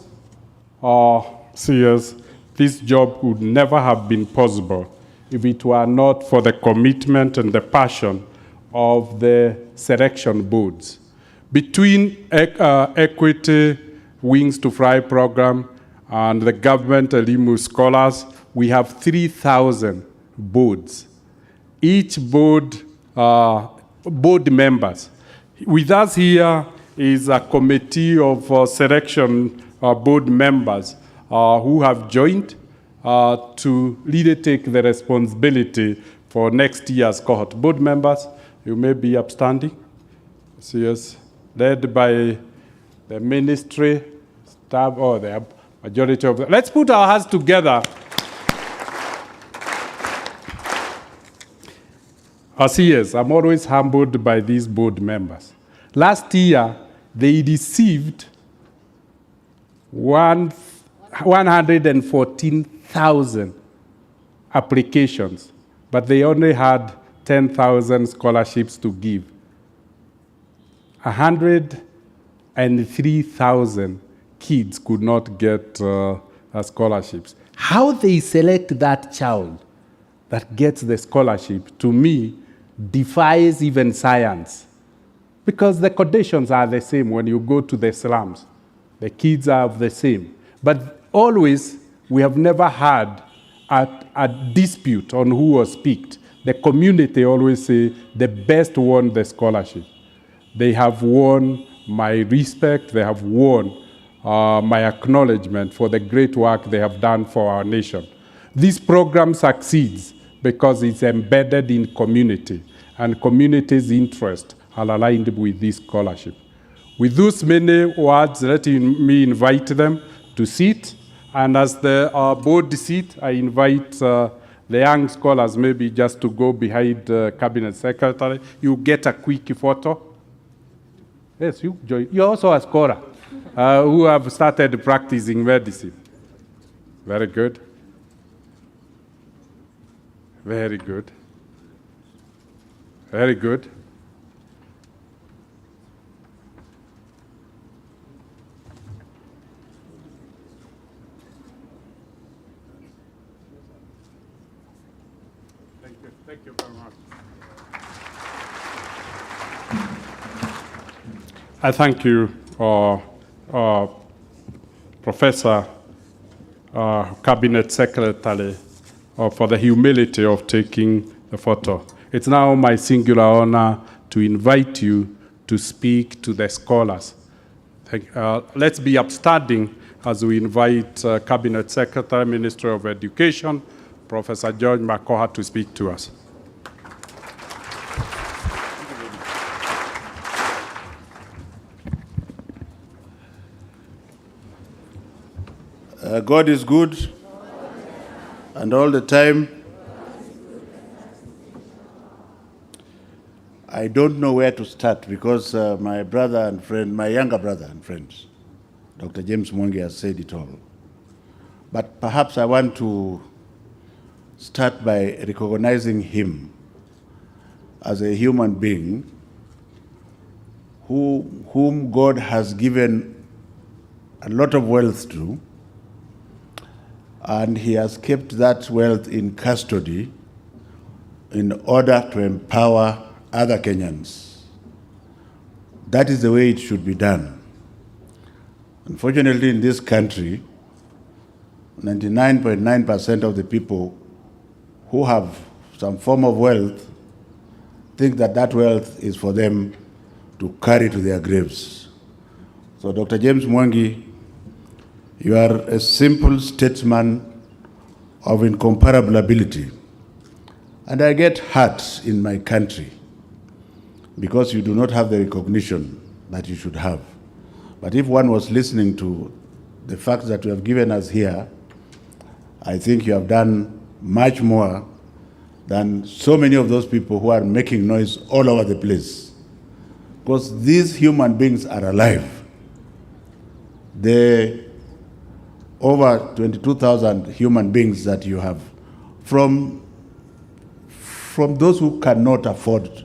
CS, this job would never have been possible if it were not for the commitment and the passion of the selection boards. Between Equity Wings to Fly program and the government Elimu scholars, we have 3,000 boards. Each board members. With us here is a committee of selection board members who have joined to really take the responsibility for next year's cohort. Board members, you may be upstanding. Yes, led by the ministry staff or the majority of them. Let's put our hands together. As yes, I'm always humbled by these board members. Last year, they received 114,000 applications, but they only had 10,000 scholarships to give. 103,000 kids could not get scholarships. How they select that child that gets the scholarship, to me, defies even science. Because the conditions are the same when you go to the slums. The kids are the same. But always, we have never had a dispute on who was picked, the community always say the best won the scholarship. They have won my respect, they have won my acknowledgement for the great work they have done for our nation. This program succeeds because it's embedded in community, and community's interests are aligned with this scholarship. With those many words, let me invite them to sit, and as the board sit, I invite the young scholars maybe just to go behind the cabinet secretary. You get a quick photo. Yes, you join. You're also a scholar who have started practicing medicine. Very good. Very good. Very good. Thank you very much. I thank you, Professor, Cabinet Secretary, for the humility of taking the photo. It's now my singular honor to invite you to speak to the scholars. Let's be upstanding as we invite Cabinet Secretary, Minister of Education, Professor George Magoha, to speak to us. God is good, and all the time. I don't know where to start because my brother and friend, my younger brother and friend, Dr. James Mwangi, has said it all. But perhaps I want to start by recognizing him as a human being whom God has given a lot of wealth to, and he has kept that wealth in custody in order to empower other Kenyans. That is the way it should be done. Unfortunately, in this country, 99.9% of the people who have some form of wealth think that that wealth is for them to carry to their graves. So, Dr. James Mwangi, you are a simple statesman of incomparable ability. And I get hurt in my country because you do not have the recognition that you should have. But if one was listening to the facts that you have given us here, I think you have done much more than so many of those people who are making noise all over the place. Because these human beings are alive. The over 22,000 human beings that you have, from those who cannot afford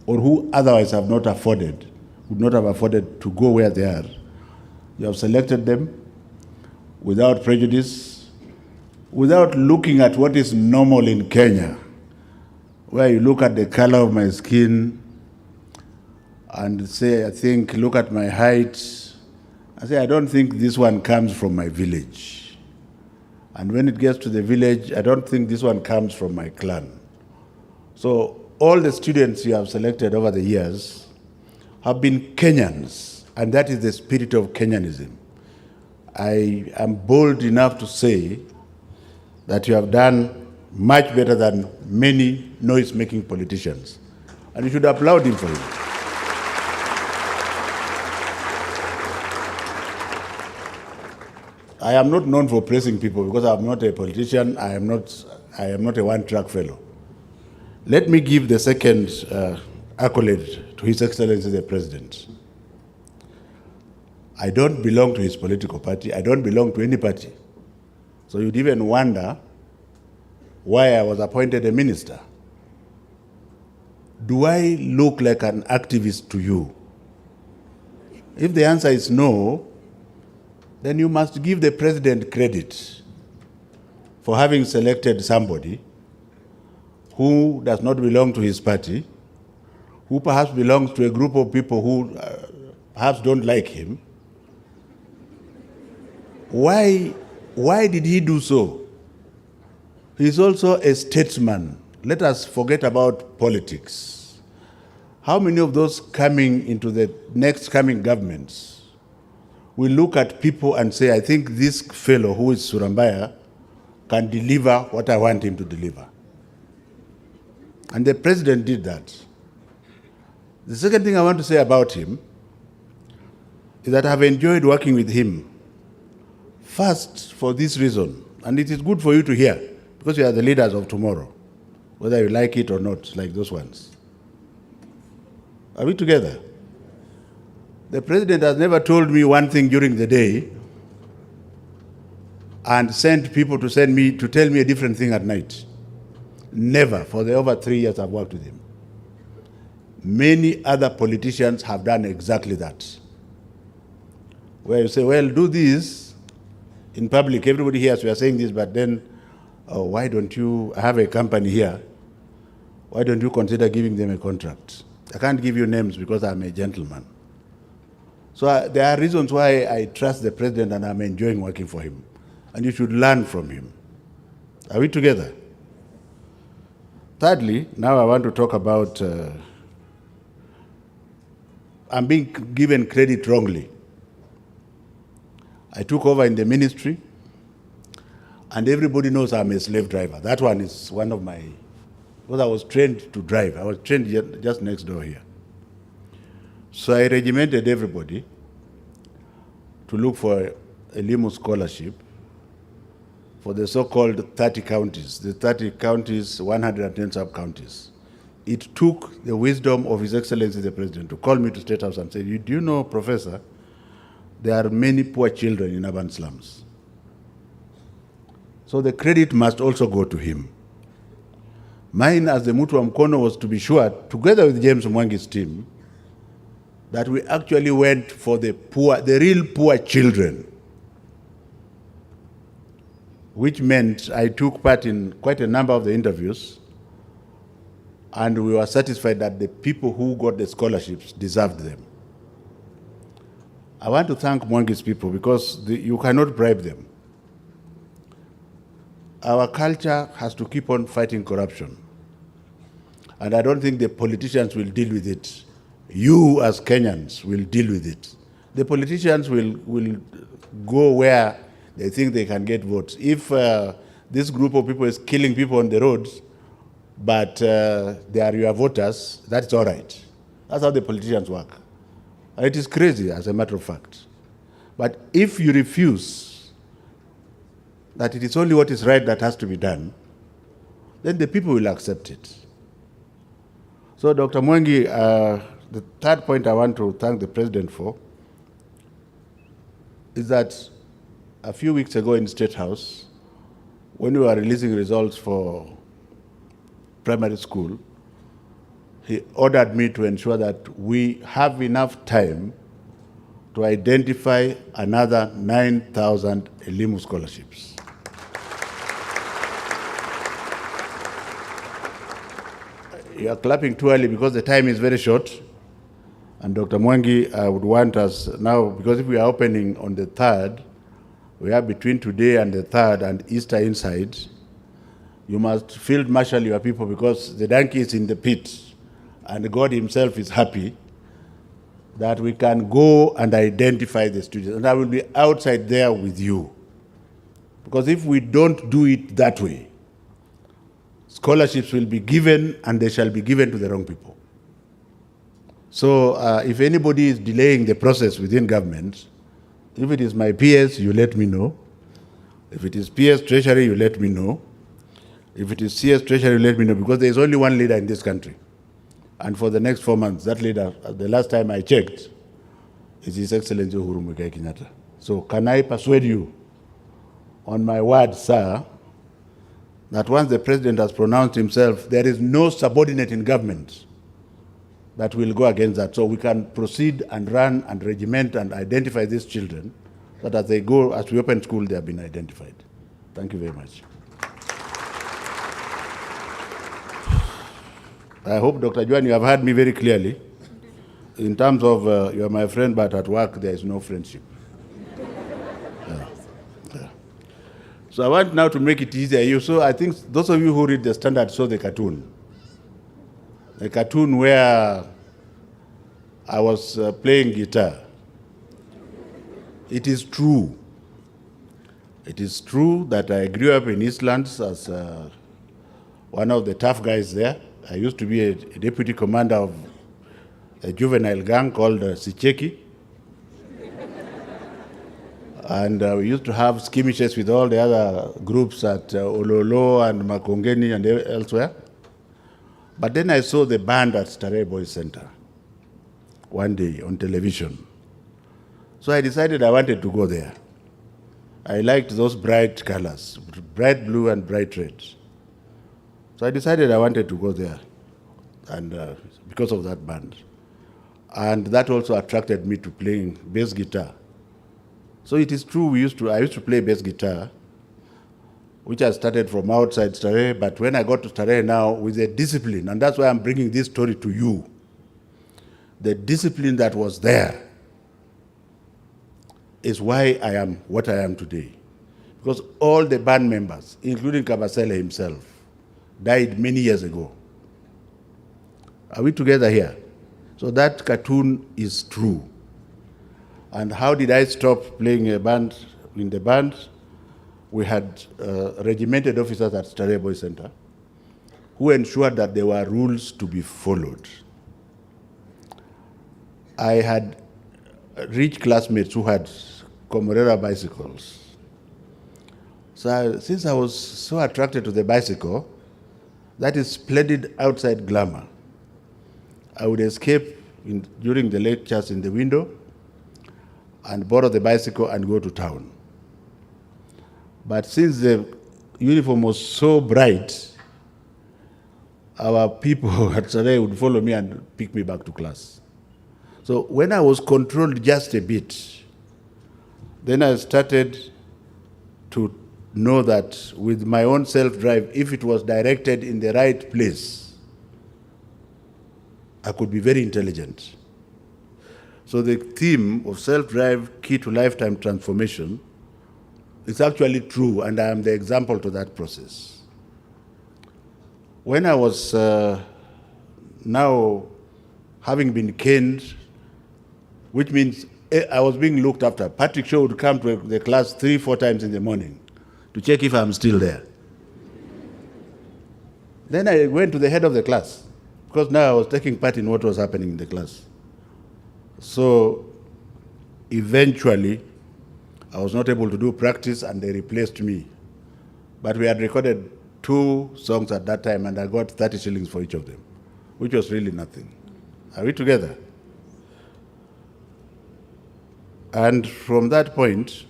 or who otherwise have not afforded, would not have afforded to go where they are. You have selected them without prejudice, without looking at what is normal in Kenya, where you look at the color of my skin and say, I think, look at my height. I say, I don't think this one comes from my village. And when it gets to the village, I don't think this one comes from my clan. So all the students you have selected over the years have been Kenyans, and that is the spirit of Kenyanism. I am bold enough to say that you have done much better than many noise-making politicians. And you should applaud him for it. I am not known for praising people because I am not a politician. I am not a one-track fellow. Let me give the second accolade to His Excellency the President. I don't belong to his political party. I don't belong to any party. So you'd even wonder why I was appointed a minister. Do I look like an activist to you? If the answer is no, then you must give the president credit for having selected somebody who does not belong to his party, who perhaps belongs to a group of people who perhaps don't like him. Why did he do so? He's also a statesman. Let us forget about politics. How many of those coming into the next coming governments will look at people and say, I think this fellow who is Surambaya can deliver what I want him to deliver? And the president did that. The second thing I want to say about him is that I've enjoyed working with him. First, for this reason, and it is good for you to hear, because you are the leaders of tomorrow, whether you like it or not, like those ones. Are we together? The president has never told me one thing during the day and sent people to tell me a different thing at night. Never, for the over 3 years I've worked with him. Many other politicians have done exactly that. Where you say, well, do this in public. Everybody hears we are saying this, but then, why don't you have a company here? Why don't you consider giving them a contract? I can't give you names because I'm a gentleman. So there are reasons why I trust the president and I'm enjoying working for him. And you should learn from him. Are we together? Thirdly, now I want to talk about, I'm being given credit wrongly. I took over in the ministry, and everybody knows I'm a slave driver. That one is one of my, because I was trained to drive. I was trained just next door here. So I regimented everybody to look for Elimu scholarship for the so-called 30 counties, the 30 counties, 110 sub-counties. It took the wisdom of His Excellency the President to call me to State House and say, do you know, Professor, there are many poor children in urban slums. So the credit must also go to him. Mine as the Mutu wa Mkono was to be sure, together with James Mwangi's team, that we actually went for the poor, the real poor children, which meant I took part in quite a number of the interviews, and we were satisfied that the people who got the scholarships deserved them. I want to thank Mwangi's people because you cannot bribe them. Our culture has to keep on fighting corruption. And I don't think the politicians will deal with it. You as Kenyans will deal with it. The politicians will go where they think they can get votes. If this group of people is killing people on the roads, but they are your voters, that's all right. That's how the politicians work. And it is crazy, as a matter of fact. But if you refuse that it is only what is right that has to be done, then the people will accept it. So, Dr. Mwangi, the third point I want to thank the President for is that a few weeks ago in State House, when we were releasing results for primary school, he ordered me to ensure that we have enough time to identify another 9,000 Elimu scholarships. You are clapping too early because the time is very short. And Dr. Mwangi would want us now, because if we are opening on the 3rd, we have between today and the 3rd and Easter inside, you must field marshal your people because the donkey is in the pit and God himself is happy that we can go and identify the students. And I will be outside there with you. Because if we don't do it that way, scholarships will be given and they shall be given to the wrong people. So if anybody is delaying the process within government, if it is my PS, you let me know. If it is PS Treasury, you let me know. If it is CS Treasury, you let me know, because there is only one leader in this country. And for the next 4 months, that leader, the last time I checked, is His Excellency Uhuru Muigai Kenyatta. So can I persuade you, on my word, sir, that once the President has pronounced himself, there is no subordinate in government that will go against that. So we can proceed and run and regiment and identify these children, so that as they go, as we open school, they have been identified. Thank you very much. I hope, Dr. Juan, you have heard me very clearly. In terms of you are my friend, but at work there is no friendship. So I want now to make it easier. So I think those of you who read the Standard saw the cartoon. The cartoon where I was playing guitar. It is true. It is true that I grew up in Eastlands as one of the tough guys there. I used to be a deputy commander of a juvenile gang called Sicheki. And we used to have skirmishes with all the other groups at Ololo and Makongeni and elsewhere. But then I saw the band at Starehe Boys Center one day on television. So I decided I wanted to go there. I liked those bright colors, bright blue and bright red. So I decided I wanted to go there, and because of that band. And that also attracted me to playing bass guitar. So it is true, I used to play bass guitar, which I started from outside Starehe, but when I got to Starehe now with a discipline, and that's why I'm bringing this story to you, the discipline that was there is why I am what I am today. Because all the band members, including Kabasele himself, died many years ago. Are we together here? So that cartoon is true. And how did I stop playing in the band? We had regimented officers at Starehe Boys Center who ensured that there were rules to be followed. I had rich classmates who had Comorera bicycles. So since I was so attracted to the bicycle, that is splendid outside glamour, I would escape during the lectures in the window and borrow the bicycle and go to town. But since the uniform was so bright, our people at Starehe would follow me and pick me back to class. So when I was controlled just a bit, then I started to know that with my own self-drive, if it was directed in the right place, I could be very intelligent. So the theme of self-drive, key to lifetime transformation, is actually true, and I am the example to that process. When I was now having been caned, which means I was being looked after. Patrick Shaw would come to the class 3-4 times in the morning to check if I'm still there. Then I went to the head of the class, because now I was taking part in what was happening in the class. So eventually, I was not able to do practice and they replaced me. But we had recorded 2 songs at that time and I got 30 shillings for each of them, which was really nothing. Are we together? And from that point,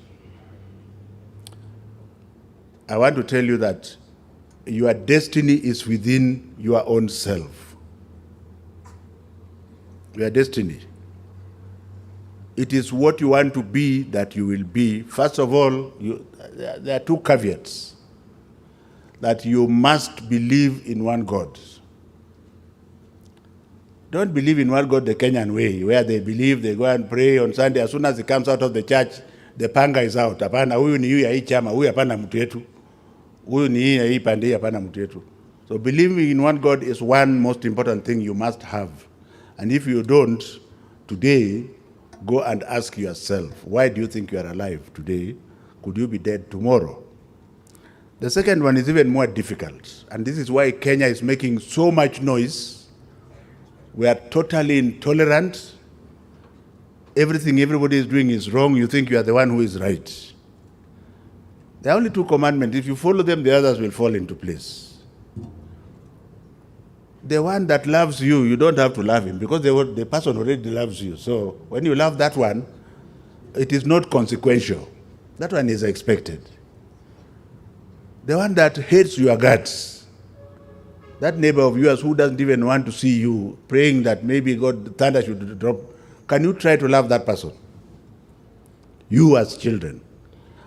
I want to tell you that your destiny is within your own self. Your destiny. It is what you want to be that you will be. First of all, there are 2 caveats. That you must believe in one God. Don't believe in one God the Kenyan way, where they believe, they go and pray on Sunday. As soon as he comes out of the church, the panga is out. Hapana, huyu ni ya hii chama, huyu hapana mtu yetu. Huyu ni ya hii pande, hapana mtu yetu. So believing in one God is one most important thing you must have. And if you don't, today, go and ask yourself, why do you think you are alive today? Could you be dead tomorrow? The second one is even more difficult. And this is why Kenya is making so much noise. We are totally intolerant. Everything everybody is doing is wrong. You think you are the one who is right. There are only 2 commandments. If you follow them, the others will fall into place. The one that loves you, you don't have to love him because the person already loves you. So when you love that one, it is not consequential. That one is expected. The one that hates your guts, that neighbor of yours who doesn't even want to see you, praying that maybe God, thunder should drop, can you try to love that person? You as children.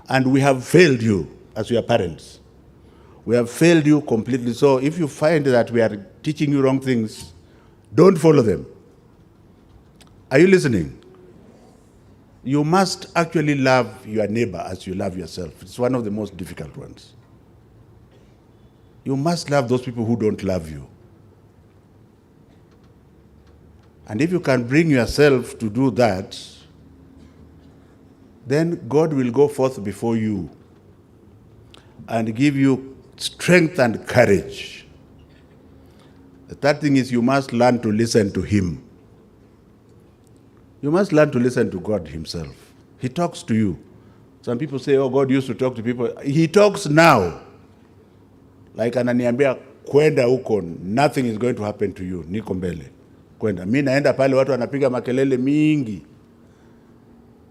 And we have failed you as your parents. We have failed you completely. So if you find that we are teaching you wrong things, don't follow them. Are you listening? You must actually love your neighbor as you love yourself. It's one of the most difficult ones. You must love those people who don't love you. And if you can bring yourself to do that, then God will go forth before you and give you strength and courage. The third thing is you must learn to listen to Him. You must learn to listen to God Himself. He talks to you. Some people say, oh, God used to talk to people. He talks now. Like ananiambia, kwenda huko, nothing is going to happen to you. Niko mbele. Kwenda. Mimi naenda pale watu wanapiga makelele mingi.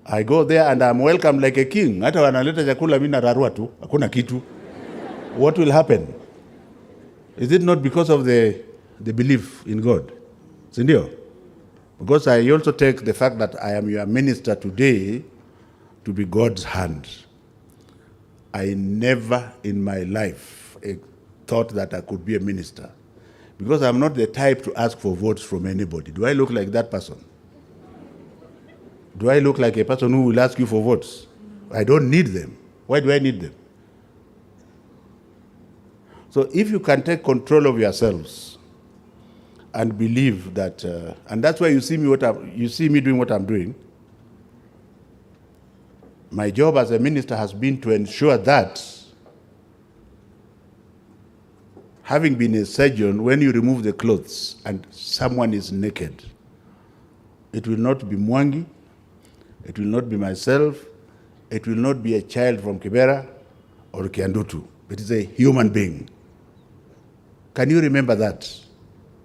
I go there and I'm welcome like a king. Hata wanaleta chakula mimi nararua tu. Hakuna kitu. What will happen? Is it not because of the belief in God? Sindio? Because I also take the fact that I am your minister today to be God's hand. I never in my life thought that I could be a minister. Because I'm not the type to ask for votes from anybody. Do I look like that person? Do I look like a person who will ask you for votes? I don't need them. Why do I need them? So if you can take control of yourselves and believe that, and that's why you see me doing what I'm doing. My job as a minister has been to ensure that, having been a surgeon, when you remove the clothes and someone is naked, it will not be Mwangi, it will not be myself, it will not be a child from Kibera or Kiandutu. It is a human being. Can you remember that?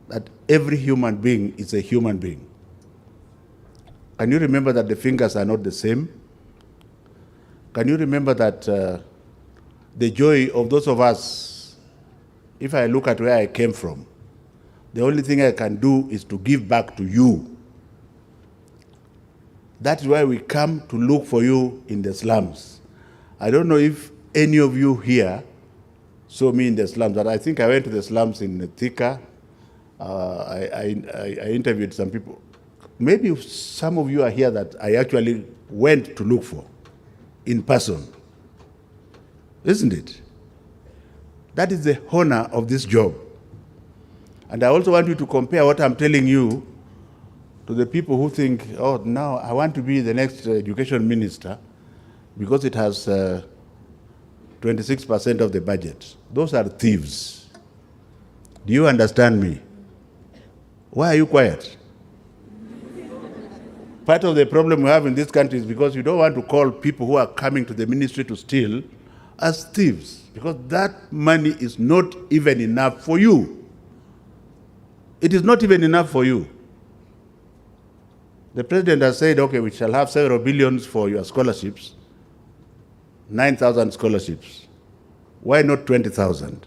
That every human being is a human being. Can you remember that the fingers are not the same? Can you remember that the joy of those of us, if I look at where I came from, the only thing I can do is to give back to you. That's why we come to look for you in the slums. I don't know if any of you here saw me in the slums, but I think I went to the slums in Thika. I interviewed some people. Maybe some of you are here that I actually went to look for in person. Isn't it? That is the honor of this job. And I also want you to compare what I'm telling you to the people who think, oh, now I want to be the next education minister because it has 26% of the budget. Those are thieves. Do you understand me? Why are you quiet? Part of the problem we have in this country is because you don't want to call people who are coming to the ministry to steal as thieves, because that money is not even enough for you. It is not even enough for you. The president has said, okay, we shall have several billions for your scholarships, 9,000 scholarships. Why not 20,000?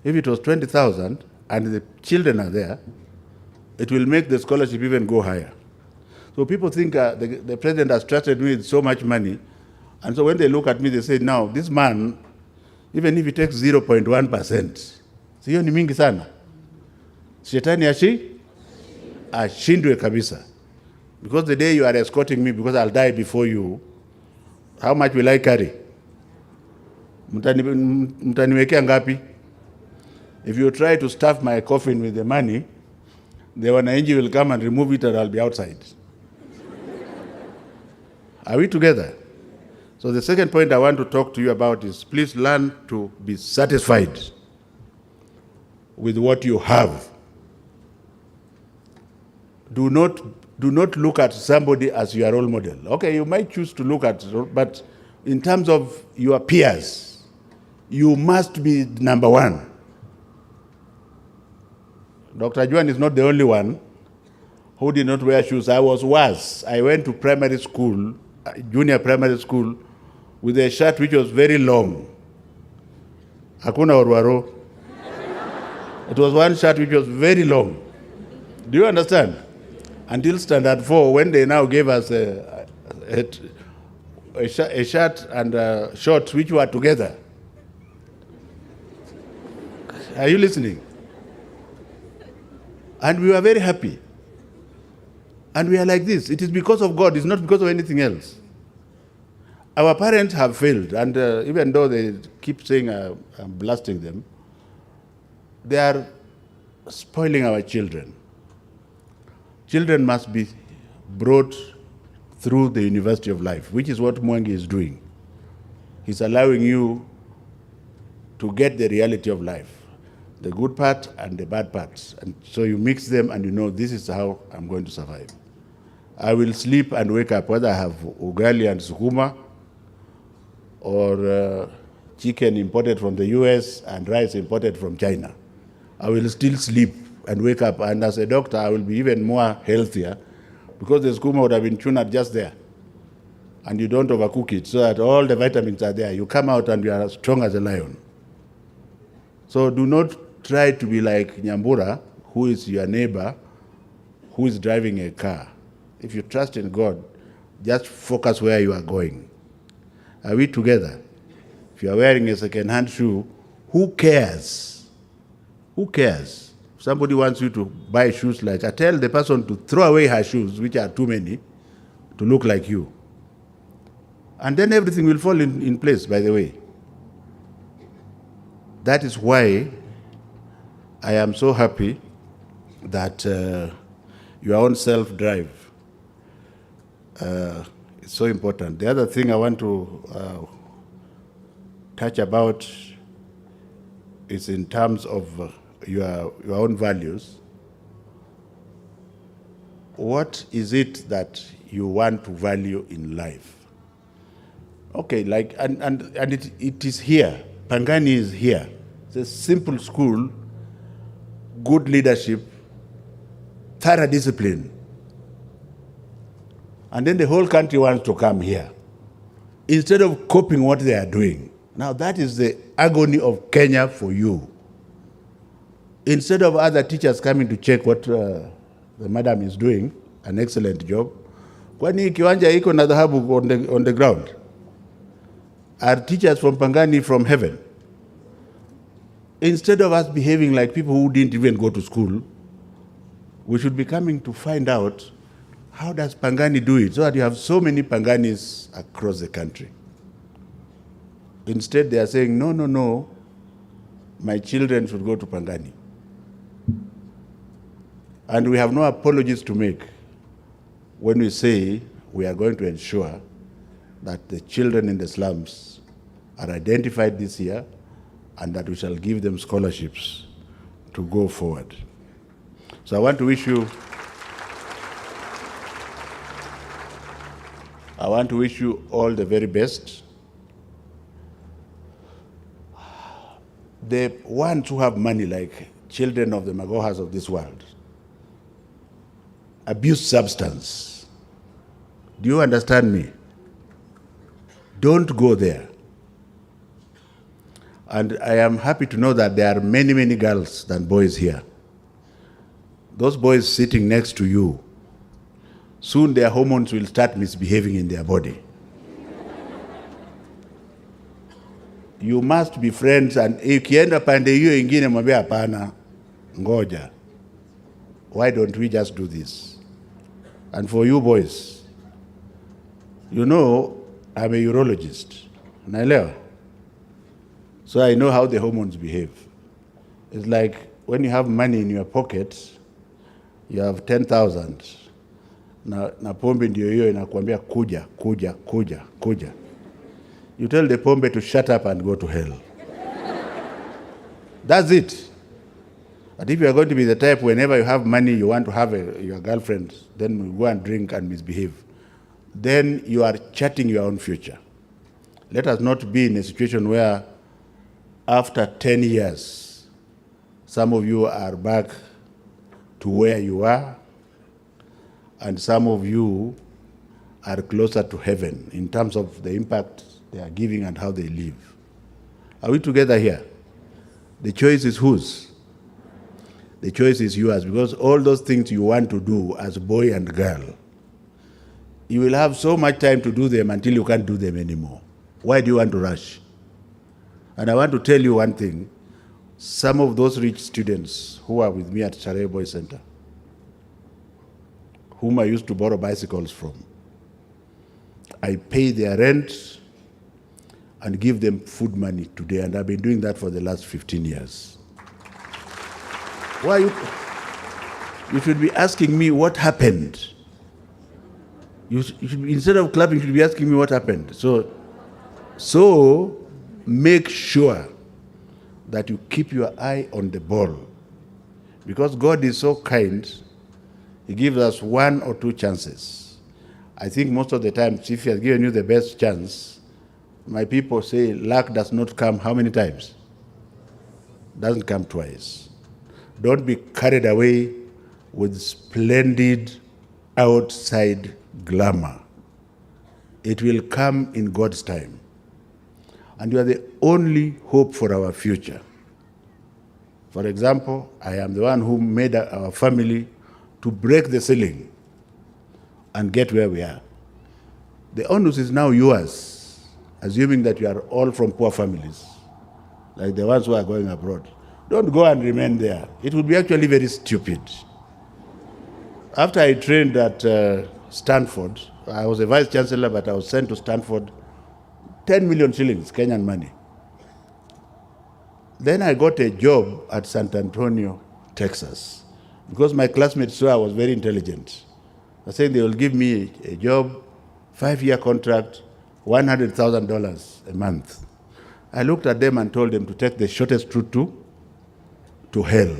If it was 20,000 and the children are there, it will make the scholarship even go higher. So people think the president has trusted me with so much money, and so when they look at me, they say, now, this man, even if he takes 0.1%, siyo ni mingi sana. Shetani ashindwe kabisa. Because the day you are escorting me, because I'll die before you, how much will I carry? Mtaniwekea ngapi? If you try to stuff my coffin with the money, the wananchi will come and remove it and I'll be outside. Are we together? So the second point I want to talk to you about is please learn to be satisfied with what you have. Do not look at somebody as your role model. Okay, you might choose to look at, but in terms of your peers, you must be number one. Dr. Juan is not the only one who did not wear shoes. I was worse. I went to primary school, junior primary school, with a shirt which was very long. Hakuna orwaro. It was one shirt which was very long. Do you understand? Until standard 4, when they now gave us a shirt and shorts which were together. Are you listening? And we were very happy. And we are like this. It is because of God. It's not because of anything else. Our parents have failed, and even though they keep saying I'm blasting them, they are spoiling our children. Children must be brought through the University of Life, which is what Mwangi is doing. He's allowing you to get the reality of life, the good part and the bad parts. And so you mix them and you know, this is how I'm going to survive. I will sleep and wake up, whether I have ugali and sukuma, or chicken imported from the US and rice imported from China. I will still sleep and wake up, and as a doctor, I will be even more healthier because the sukuma would have been tuned just there. And you don't overcook it so that all the vitamins are there. You come out and you are as strong as a lion. So do not try to be like Nyambura, who is your neighbor, who is driving a car. If you trust in God, just focus where you are going. Are we together? If you are wearing a second-hand shoe, who cares? Who cares? If somebody wants you to buy shoes like, I tell the person to throw away her shoes, which are too many, to look like you. And then everything will fall in place, by the way. That is why I am so happy that your own self-drive is so important. The other thing I want to touch about is in terms of your own values. What is it that you want to value in life? Okay, like, and it is here. Pangani is here. It's a simple school, good leadership, thorough discipline. And then the whole country wants to come here instead of copying what they are doing. Now that is the agony of Kenya for you. Instead of other teachers coming to check what the madam is doing, an excellent job, kwani kiwanja iko na dhahabu on the ground? Are teachers from Pangani from heaven? Instead of us behaving like people who didn't even go to school, we should be coming to find out how does Pangani do it, so that you have so many Panganis across the country. Instead, they are saying, no, no, no, my children should go to Pangani. And we have no apologies to make when we say we are going to ensure that the children in the slums are identified this year and that we shall give them scholarships to go forward. So I want to wish you all the very best. The ones who have money, like children of the Magohas of this world, abuse substance. Do you understand me? Don't go there. And I am happy to know that there are many, many girls than boys here. Those boys sitting next to you, soon their hormones will start misbehaving in their body. You must be friends, and ikienda pande hiyo ingine mwambie hapana, ngoja. Why don't we just do this? And for you boys, you know, I'm a urologist. Naelewa? So I know how the hormones behave. It's like when you have money in your pocket, you have 10,000. Na pombe ndio hiyo inakuambia kuja. You tell the pombe to shut up and go to hell. That's it. But if you are going to be the type, whenever you have money, you want to have your girlfriend, then you go and drink and misbehave, then you are charting your own future. Let us not be in a situation where after 10 years, some of you are back to where you are, and some of you are closer to heaven in terms of the impact they are giving and how they live. Are we together here? The choice is whose? The choice is yours, because all those things you want to do as boy and girl, you will have so much time to do them until you can't do them anymore. Why do you want to rush? And I want to tell you one thing. Some of those rich students who are with me at Starehe Boys Center, whom I used to borrow bicycles from. I pay their rent and give them food money today, and I've been doing that for the last 15 years. Why you should be asking me what happened. You should be, instead of clapping, you should be asking me what happened. So make sure that you keep your eye on the ball. Because God is so kind, He gives us 1 or 2 chances. I think most of the time, if He has given you the best chance, my people say luck does not come how many times? Doesn't come twice. Don't be carried away with splendid outside glamour. It will come in God's time. And you are the only hope for our future. For example, I am the one who made our family to break the ceiling and get where we are. The onus is now yours, assuming that you are all from poor families, like the ones who are going abroad. Don't go and remain there. It would be actually very stupid. After I trained at Stanford, I was a vice chancellor, but I was sent to Stanford, 10 million shillings, Kenyan money. Then I got a job at San Antonio, Texas, because my classmates saw I was very intelligent. I said they will give me a job, 5-year contract, $100,000 a month. I looked at them and told them to take the shortest route to hell.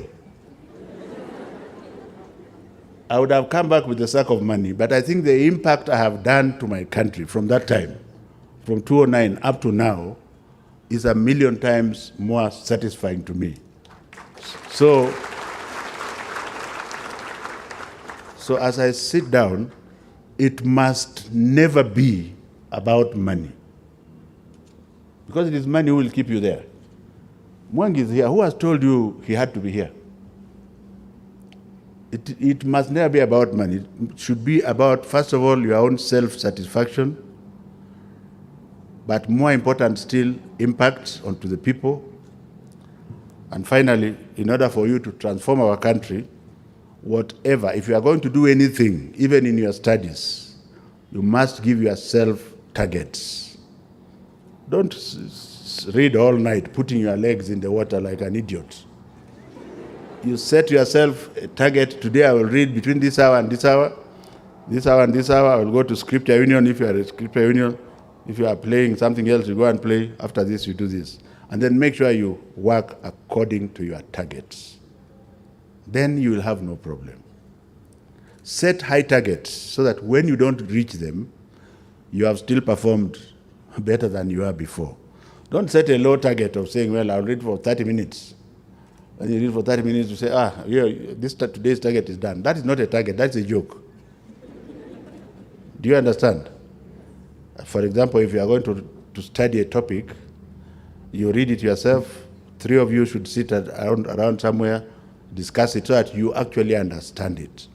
I would have come back with a sack of money, but I think the impact I have done to my country from that time, from 2009 up to now, is 1,000,000 times more satisfying to me. So as I sit down, it must never be about money. Because it is money who will keep you there. Mwangi is here. Who has told you he had to be here? It must never be about money. It should be about, first of all, your own self-satisfaction, but more important still, impact onto the people. And finally, in order for you to transform our country, whatever, if you are going to do anything, even in your studies, you must give yourself targets. Don't read all night, putting your legs in the water like an idiot. You set yourself a target. Today I will read between this hour and this hour. This hour and this hour, I will go to Scripture Union if you are a Scripture Union. If you are playing something else, you go and play. After this, you do this. And then make sure you work according to your targets. Then you will have no problem. Set high targets so that when you don't reach them, you have still performed better than you were before. Don't set a low target of saying, well, I'll read for 30 minutes. When you read for 30 minutes, you say, today's target is done. That is not a target, that's a joke. Do you understand? For example, if you are going to study a topic, you read it yourself, 3 of you should sit around somewhere, discuss it so that you actually understand it.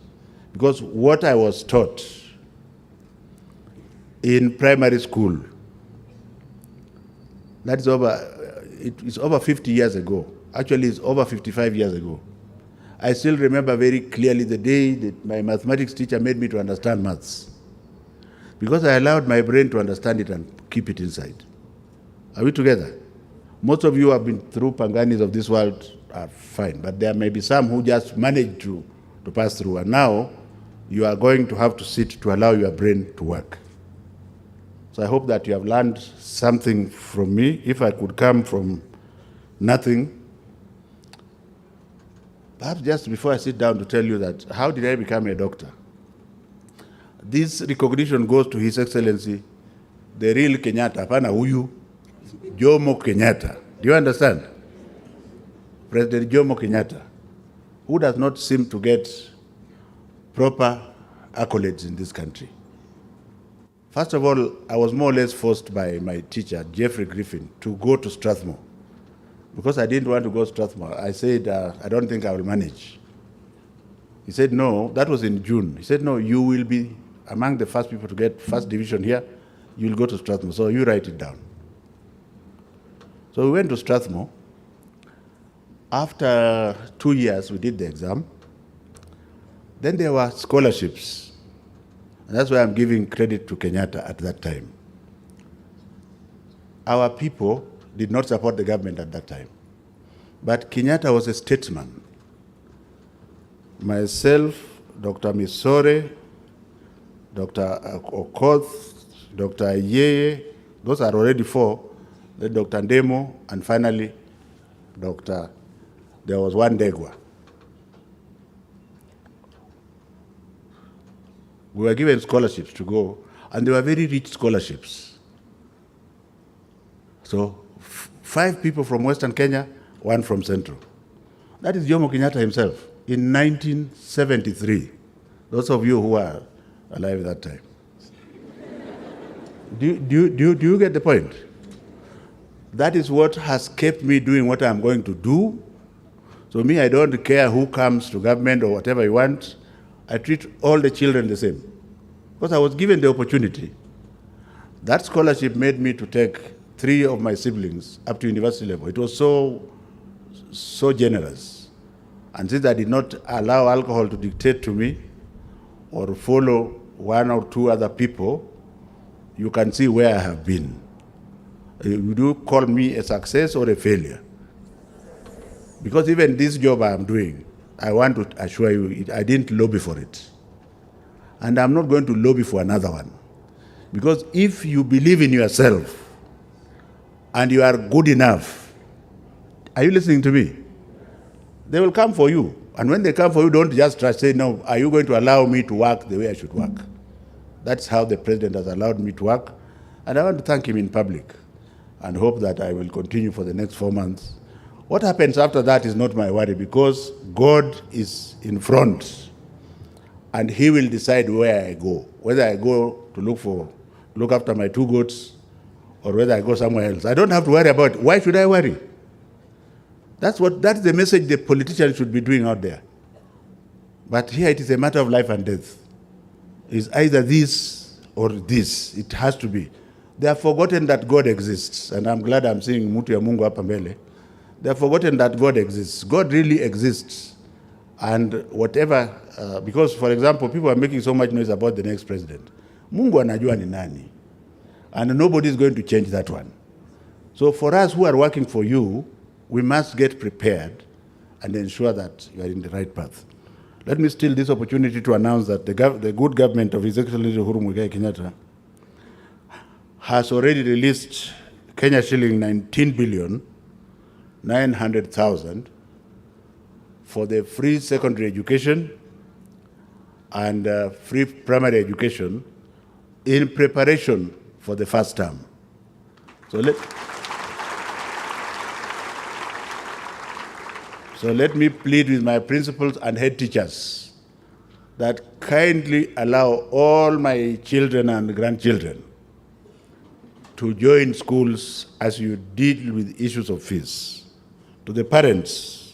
Because what I was taught in primary school, it's over 50 years ago. Actually, it's over 55 years ago. I still remember very clearly the day that my mathematics teacher made me to understand maths. Because I allowed my brain to understand it and keep it inside. Are we together? Most of you have been through Panganis of this world are fine, but there may be some who just managed to pass through. And now you are going to have to sit to allow your brain to work. So I hope that you have learned something from me. If I could come from nothing, perhaps just before I sit down to tell you that, how did I become a doctor? This recognition goes to His Excellency, the real Kenyatta, hapana huyu, Jomo Kenyatta. Do you understand? President Jomo Kenyatta, who does not seem to get proper accolades in this country. First of all, I was more or less forced by my teacher, Jeffrey Griffin, to go to Strathmore. Because I didn't want to go to Strathmore. I said, I don't think I will manage. He said, no, that was in June. He said, no, you will be among the first people to get first division here. You will go to Strathmore, so you write it down. So we went to Strathmore. After 2 years, we did the exam. Then there were scholarships. And that's why I'm giving credit to Kenyatta at that time. Our people did not support the government at that time. But Kenyatta was a statesman. Myself, Dr. Misore, Dr. Okoth, Dr. Ayeye, those are already 4. Then Dr. Ndemo, and finally, there was one Degwa. We were given scholarships to go, and they were very rich scholarships. So 5 people from Western Kenya, 1 from Central. That is Jomo Kenyatta himself in 1973. Those of you who are alive at that time. Do you get the point? That is what has kept me doing what I'm going to do. So me, I don't care who comes to government or whatever you want. I treat all the children the same. Because I was given the opportunity. That scholarship made me to take 3 of my siblings up to university level. It was so generous. And since I did not allow alcohol to dictate to me or follow 1 or 2 other people, you can see where I have been. You do call me a success or a failure. Because even this job I am doing, I want to assure you, I didn't lobby for it. And I'm not going to lobby for another one. Because if you believe in yourself and you are good enough, are you listening to me? They will come for you. And when they come for you, don't just try to say, no, are you going to allow me to work the way I should work? That's how the president has allowed me to work. And I want to thank him in public and hope that I will continue for the next 4 months. What happens after that is not my worry, because God is in front and he will decide where I go, whether I go to look after my 2 goats or whether I go somewhere else. I don't have to worry about it. Why should I worry? That's the message the politicians should be doing out there. But here it is a matter of life and death. It's either this or this. It has to be. They have forgotten that God exists, and I'm glad I'm seeing Mutu ya Mungu hapa mbele. They have forgotten that God exists. God really exists. And whatever, because for example, people are making so much noise about the next president. Mungu anajua ni nani. And nobody is going to change that one. So for us who are working for you, we must get prepared and ensure that you are in the right path. Let me steal this opportunity to announce that the good government of His Excellency Uhuru Muigai Kenyatta has already released Kenya shilling 19,900,000 for the free secondary education and free primary education in preparation for the first term. So let me plead with my principals and head teachers that kindly allow all my children and grandchildren to join schools as you deal with issues of fees. To the parents,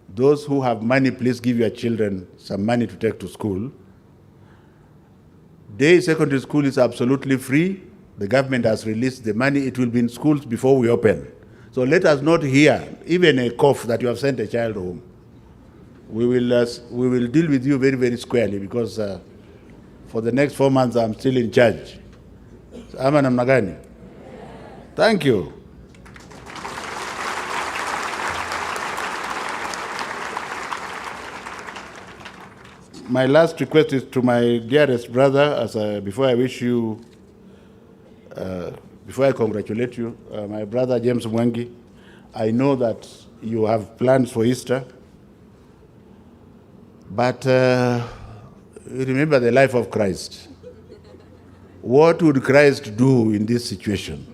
those who have money, please give your children some money to take to school. Day secondary school is absolutely free. The government has released the money. It will be in schools before we open. So let us not hear even a cough that you have sent a child home. We will deal with you very, very squarely, because for the next 4 months I'm still in charge. Ama namna gani? Thank you. My last request is to my dearest brother, before I wish you, before I congratulate you, my brother James Mwangi. I know that you have plans for Easter, but remember the life of Christ. What would Christ do in this situation?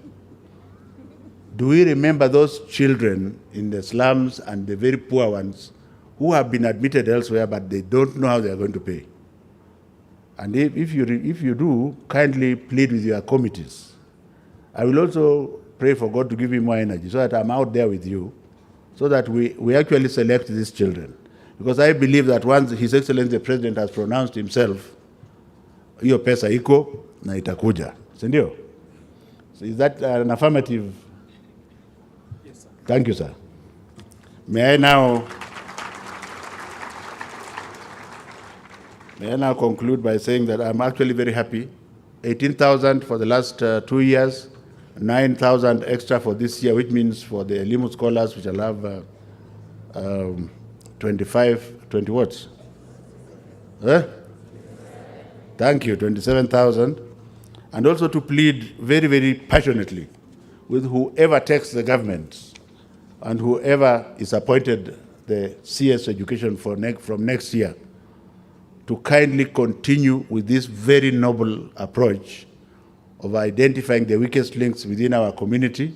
Do we remember those children in the slums and the very poor ones who have been admitted elsewhere, but they don't know how they are going to pay? And if you do, kindly plead with your committees. I will also pray for God to give me more energy so that I'm out there with you, so that we actually select these children. Because I believe that once His Excellency the President has pronounced himself, hiyo pesa iko na itakuja. Si ndio? So is that an affirmative? Yes, sir. Thank you, sir. May I now May I now conclude by saying that I'm actually very happy. 18,000 for the last 2 years, 9,000 extra for this year, which means for the Elimu scholars, which will have 20 what? Thank you, 27,000. And also to plead very, very passionately with whoever takes the government and whoever is appointed the CS education from next year to kindly continue with this very noble approach of identifying the weakest links within our community.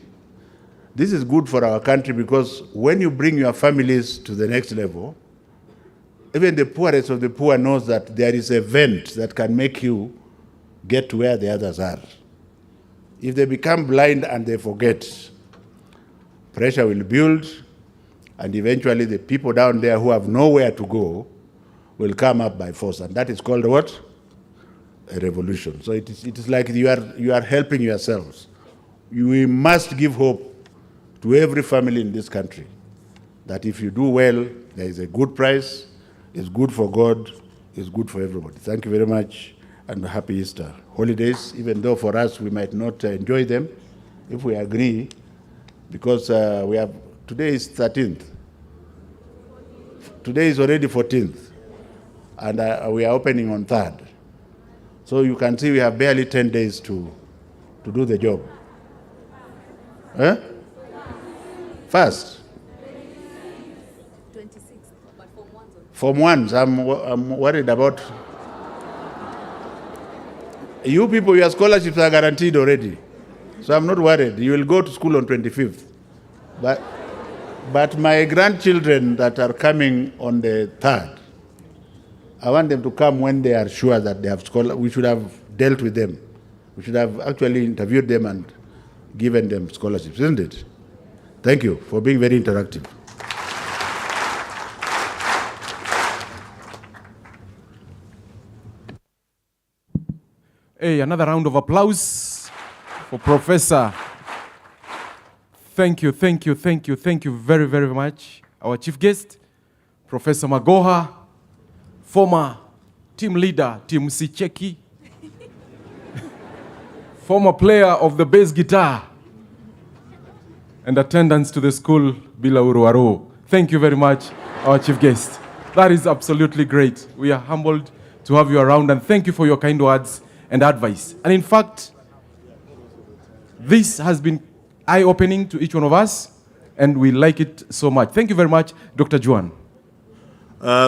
This is good for our country because when you bring your families to the next level, even the poorest of the poor knows that there is a vent that can make you get to where the others are. If they become blind and they forget, pressure will build, and eventually the people down there who have nowhere to go will come up by force, and that is called what? A revolution. So it is like you are helping yourselves. We must give hope to every family in this country that if you do well, there is a good price, it's good for God, it's good for everybody. Thank you very much, and happy Easter holidays, even though for us we might not enjoy them, if we agree, because today is 13th. Today is already 14th, and we are opening on 3rd. So you can see we have barely 10 days to do the job. Fast. 26, but Form 1s, I'm worried about. You people, your scholarships are guaranteed already. So I'm not worried. You will go to school on 25th. But my grandchildren that are coming on the 3rd, I want them to come when they are sure that they have scholars. We should have dealt with them. We should have actually interviewed them and given them scholarships, isn't it? Thank you for being very interactive. Hey, another round of applause for Professor. Thank you very, very much. Our chief guest, Professor Magoha, former team leader, Team Sicheki, former player of the bass guitar, and attendance to the school, Bila Uruaru. Thank you very much, our chief guest. That is absolutely great. We are humbled to have you around, and thank you for your kind words and advice. And in fact, this has been eye-opening to each one of us, and we like it so much. Thank you very much, Dr. Juan.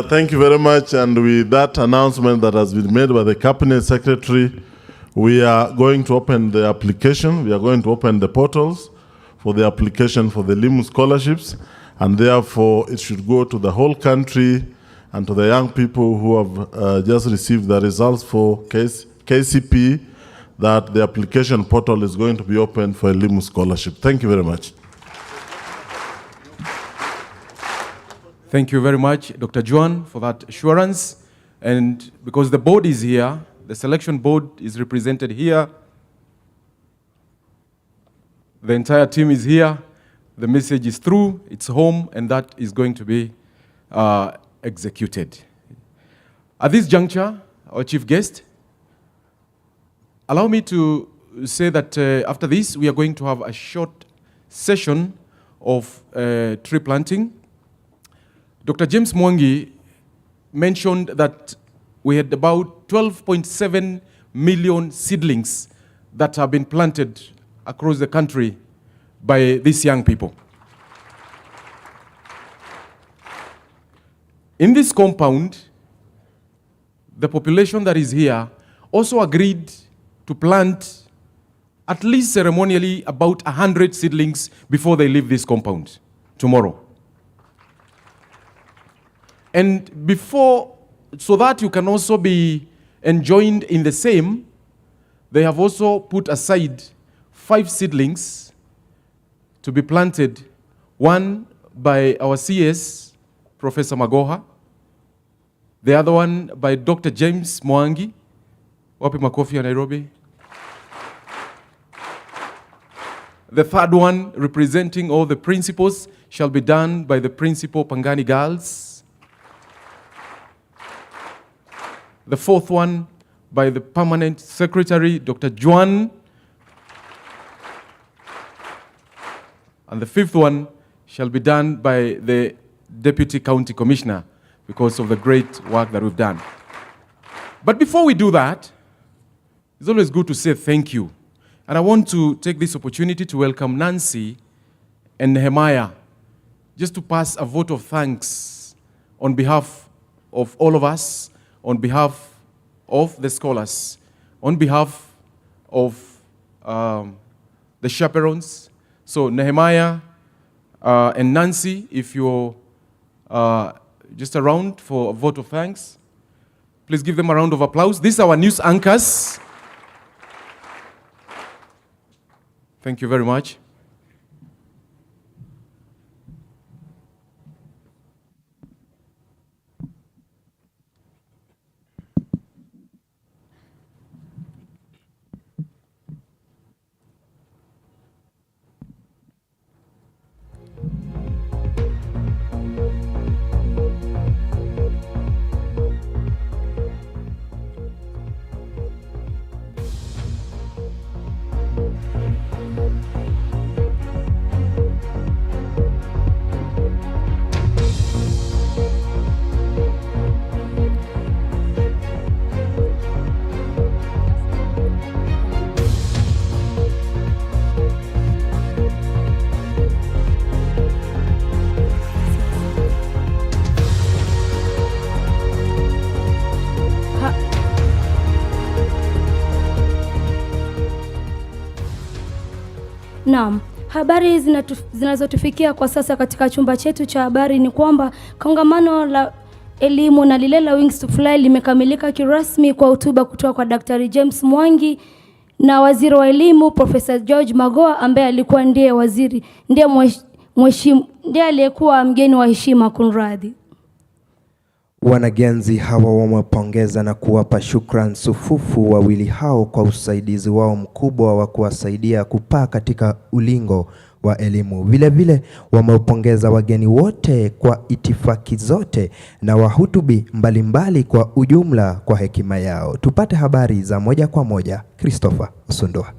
Thank you very much, and with that announcement that has been made by the Cabinet Secretary, we are going to open the application. We are going to open the portals for the application for the Elimu scholarships, and therefore it should go to the whole country and to the young people who have just received the results for KCP, that the application portal is going to be open for Elimu scholarship. Thank you very much. Thank you very much, Dr. Juan, for that assurance. And because the board is here, the selection board is represented here, the entire team is here, the message is through, it's home, and that is going to be executed. At this juncture, our chief guest, allow me to say that after this, we are going to have a short session of tree planting. Dr. James Mwangi mentioned that we had about 12.7 million seedlings that have been planted across the country by these young people. In this compound, the population that is here also agreed to plant at least ceremonially about 100 seedlings before they leave this compound tomorrow. And so that you can also be enjoined in the same, they have also put aside 5 seedlings to be planted, one by our CS, Professor Magoha, the other one by Dr. James Mwangi, wapi makofi ya Nairobi. The third one, representing all the principals, shall be done by the principal Pangani girls. The fourth one by the Permanent Secretary, Dr. Juan. And the fifth one shall be done by the Deputy County Commissioner because of the great work that we've done. But before we do that, it's always good to say thank you. And I want to take this opportunity to welcome Nancy and Nehemiah, just to pass a vote of thanks on behalf of all of us, on behalf of the scholars, on behalf of the chaperones. So Nehemiah and Nancy, if you're just around for a vote of thanks, please give them a round of applause. These are our news anchors. Thank you very much. Naam, habari zinazotufikia kwa sasa katika chumba chetu cha habari ni kwamba kongamano la elimu na lile la Wings to Fly limekamilika kirasmi kwa hotuba kutoka kwa Daktari James Mwangi na waziri wa elimu Profesa George Magoha ambaye alikuwa ndiye aliyekuwa mgeni wa heshima kunradhi. Wanagenzi hawa wamepongeza na kuwapa shukran sufufu wawili hao kwa usaidizi wao mkubwa wa kuwasaidia kupaa katika ulingo wa elimu. Vile vile wamepongeza wageni wote kwa itifaki zote na wahutubi mbalimbali kwa ujumla kwa hekima yao. Tupate habari za moja kwa moja. Christopher Osundwa.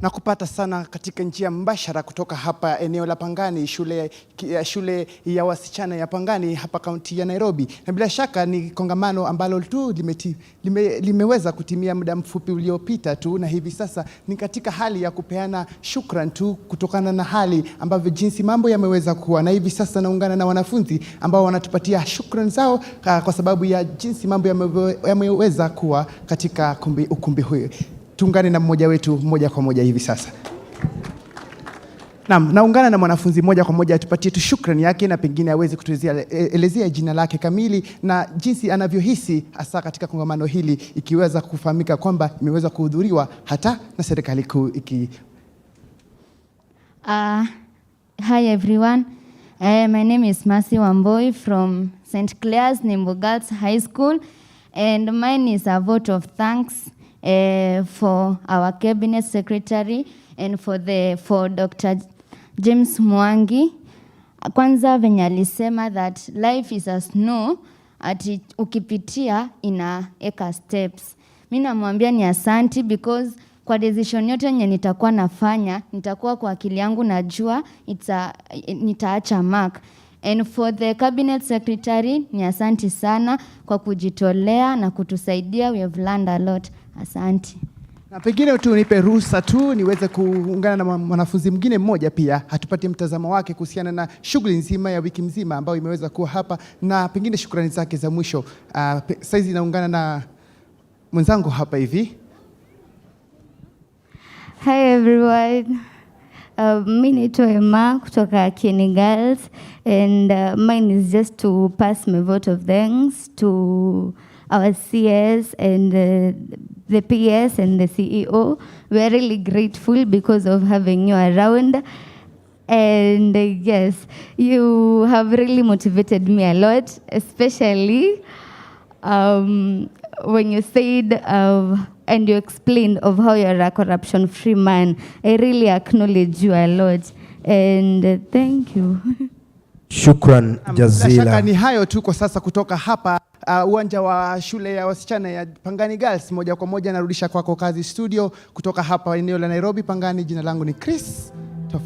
Na kupata sana katika njia mbashara kutoka hapa eneo la Pangani, shule ya wasichana ya Pangani hapa kaunti ya Nairobi. Na bila shaka ni kongamano ambalo tu limeweza kutimia muda mfupi uliopita tu, na hivi sasa ni katika hali ya kupeana shukran tu kutokana na hali ambavyo jinsi mambo yameweza kuwa. Na hivi sasa naungana na wanafunzi ambao wanatupatia shukran zao kwa sababu ya jinsi mambo yameweza kuwa katika ukumbi huu. Tuungane na mmoja wetu moja kwa moja hivi sasa. Naam, naungana na mwanafunzi moja kwa moja atupatie tu shukrani yake na pengine aweze kutuelezea jina lake kamili na jinsi anavyohisi hasa katika kongamano hili, ikiweza kufahamika kwamba imeweza kuhudhuriwa hata na serikali kuu Hi everyone. My name is Mercy Wamboi from St. Clair's Nimbo Girls High School, and mine is a vote of thanks for our cabinet secretary and for Dr. James Mwangi. Kwanza venye alisema that life is a snow, ati ukipitia inaeka steps. Mimi namwambia ni asanti because kwa decision yote nye nitakuwa nafanya, nitakuwa kwa akili yangu najua nitaacha mark. And for the cabinet secretary, ni asanti sana kwa kujitolea na kutusaidia. We have learned a lot. Asanti. Na pengine tu nipe ruhusa tu niweze kuungana na mwanafunzi mwingine mmoja pia hatupatie mtazamo wake kuhusiana na shughuli nzima ya wiki mzima ambayo imeweza kuwa hapa na pengine shukrani zake za mwisho. Saizi naungana na mwenzangu hapa hivi. Hi everyone. Mimi naitwa Emma kutoka Kieni Girls, and mine is just to pass my vote of thanks to our CS and the PS and the CEO. We are really grateful because of having you around. And yes, you have really motivated me a lot, especially when you said and you explained of how you're a corruption-free man. I really acknowledge you a lot. And thank you. Shukran Bila shaka jazila. ni hayo tu kwa sasa kutoka hapa uwanja wa shule ya wasichana ya Pangani Girls. Moja kwa moja narudisha kwako kazi studio kutoka hapa eneo la Nairobi Pangani. Jina langu ni Chris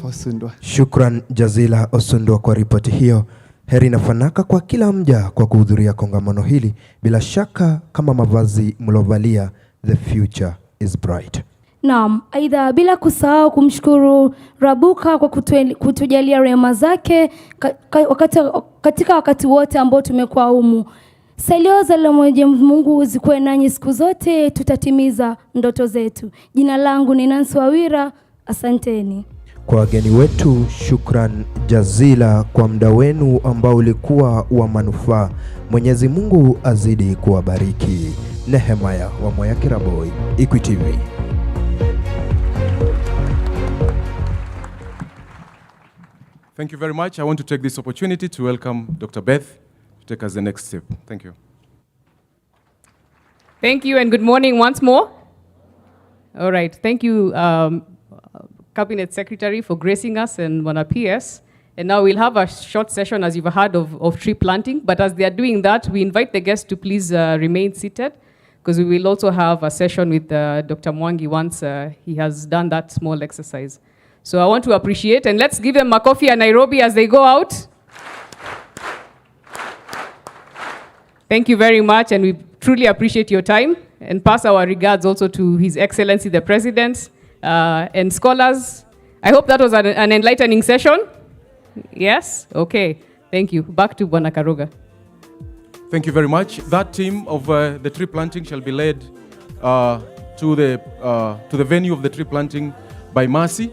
Osundwa. Shukran jazila Osundwa kwa ripoti hiyo. Heri na fanaka kwa kila mja kwa kuhudhuria kongamano hili. Bila shaka kama mavazi mlovalia, the future is bright. Naam, aidha bila kusahau kumshukuru Rabuka kwa kutujalia rehema zake katika wakati wote ambao tumekuwa humu. Salio za Mwenyezi Mungu zikuwe nanyi siku zote, tutatimiza ndoto zetu. Jina langu ni Nancy Wawira, asanteni. Kwa wageni wetu, shukran jazila kwa muda wenu ambao ulikuwa wa manufaa. Mwenyezi Mungu azidi kuwabariki. Nehemaya wa Moya Kiraboi, Equity TV. Thank you very much. I want to take this opportunity to welcome Dr. Beth to take us the next step. Thank you. Thank you and good morning once more. All right, thank you, Cabinet Secretary, for gracing us and Wana PS. And now we'll have a short session, as you've heard, of tree planting. But as they are doing that, we invite the guests to please remain seated, because we will also have a session with Dr. Mwangi once he has done that small exercise. So I want to appreciate, and let's give them a coffee at Nairobi as they go out. Thank you very much, and we truly appreciate your time, and pass our regards also to His Excellency the President and scholars. I hope that was an enlightening session. Yes? Okay. Thank you. Back to Bwana Karuga. Thank you very much. That team of the tree planting shall be led to the venue of the tree planting by Mercy.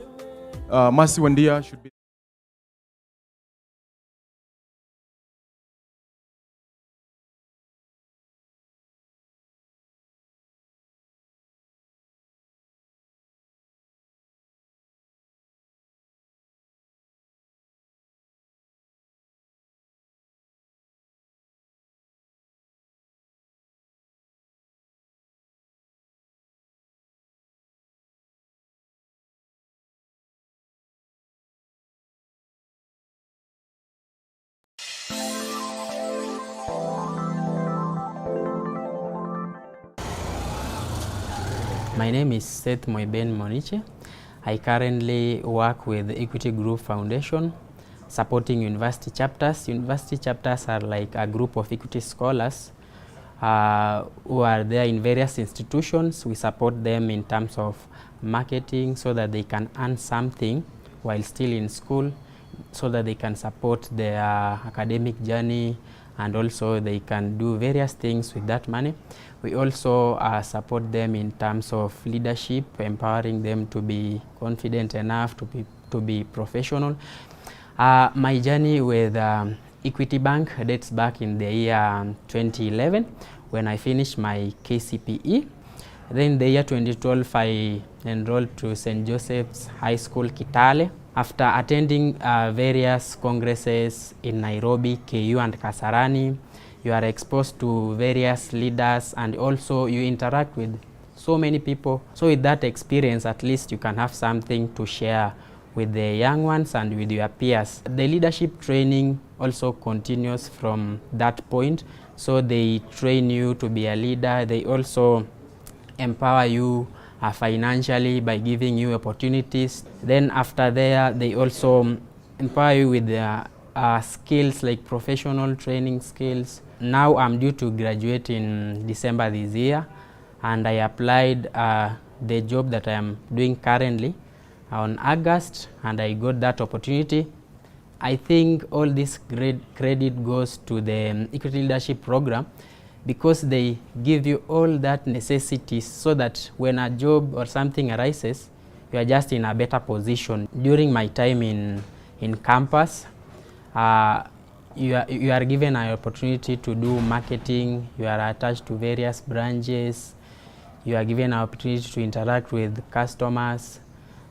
Mercy Wandia should be. My name is Seth Moiben Moniche. I currently work with the Equity Group Foundation, supporting university chapters. University chapters are like a group of equity scholars who are there in various institutions. We support them in terms of marketing so that they can earn something while still in school, so that they can support their academic journey, and also they can do various things with that money. We also support them in terms of leadership, empowering them to be confident enough to be professional. My journey with Equity Bank dates back in the year 2011 when I finished my KCPE. Then in the year 2012, I enrolled to St. Joseph's High School, Kitale. After attending various congresses in Nairobi, KU and Kasarani, you are exposed to various leaders, and also you interact with so many people. So with that experience, at least you can have something to share with the young ones and with your peers. The leadership training also continues from that point. So they train you to be a leader. They also empower you financially by giving you opportunities. Then after there, they also empower you with skills like professional training skills. Now I'm due to graduate in December this year, and I applied the job that I am doing currently on August, and I got that opportunity. I think all this credit goes to the Equity Leadership Program, because they give you all that necessities so that when a job or something arises, you are just in a better position. During my time in campus, you are given an opportunity to do marketing. You are attached to various branches. You are given an opportunity to interact with customers.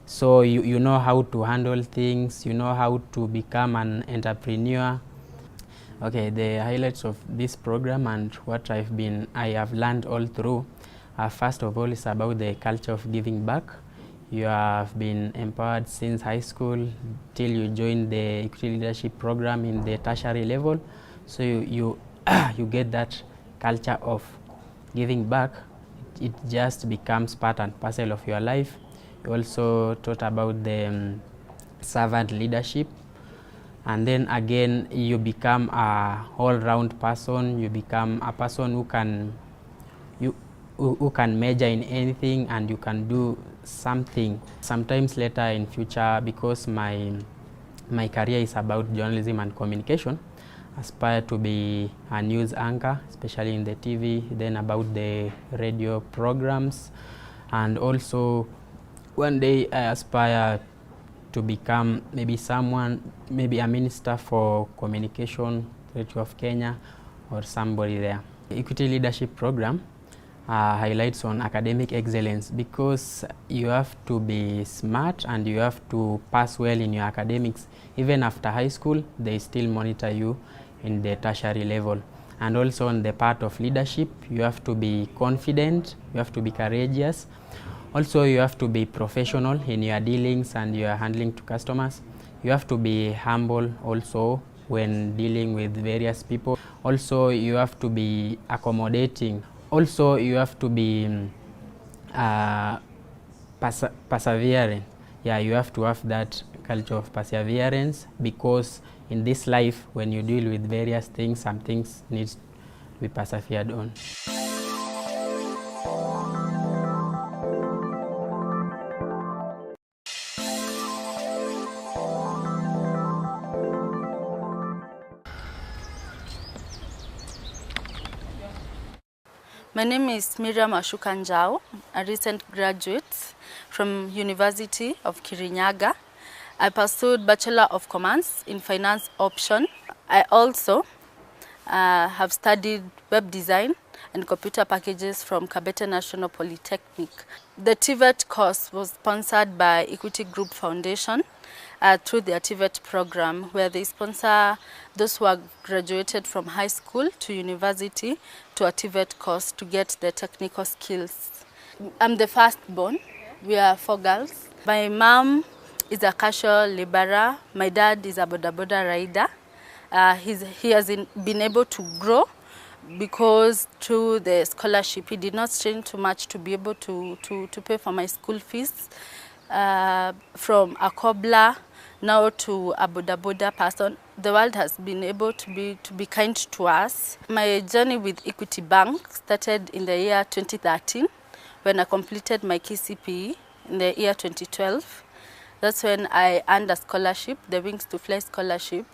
So you know how to handle things. You know how to become an entrepreneur. Okay, the highlights of this program and what I have learned all through, first of all, is about the culture of giving back. You have been empowered since high school till you join the equity leadership program in the tertiary level. So you get that culture of giving back. It just becomes part and parcel of your life. You also taught about the servant leadership, and then again you become a all-round person. You become a person who can major in anything, and you can do something sometimes later in future. Because my career is about journalism and communication, aspire to be a news anchor, especially in the TV, then about the radio programs, and also one day I aspire to become maybe a minister for communication, Authority of Kenya, or somebody there. Equity leadership program highlights on academic excellence, because you have to be smart and you have to pass well in your academics. Even after high school, they still monitor you in the tertiary level. And also on the part of leadership, you have to be confident, you have to be courageous. Also, you have to be professional in your dealings and your handling to customers. You have to be humble also when dealing with various people. Also, you have to be accommodating. Also, you have to be persevering. Yeah, you have to have that culture of perseverance, because in this life, when you deal with various things, some things need to be persevered on. My name is Miriam Ashuka Njau, a recent graduate from University of Kirinyaga. I pursued Bachelor of Commerce in Finance option. I also have studied web design and computer packages from Kabete National Polytechnic. The TVET course was sponsored by Equity Group Foundation through their TVET program, where they sponsor those who are graduated from high school to university to a TVET course to get the technical skills. I'm the firstborn. We are 4 girls. My mom is a casual laborer. My dad is a boda boda rider. He has been able to grow because through the scholarship, he did not strain too much to be able to pay for my school fees. From a cobbler now to a boda boda person, the world has been able to be kind to us. My journey with Equity Bank started in the year 2013 when I completed my KCPE in the year 2012. That's when I earned a scholarship, the Wings to Fly scholarship,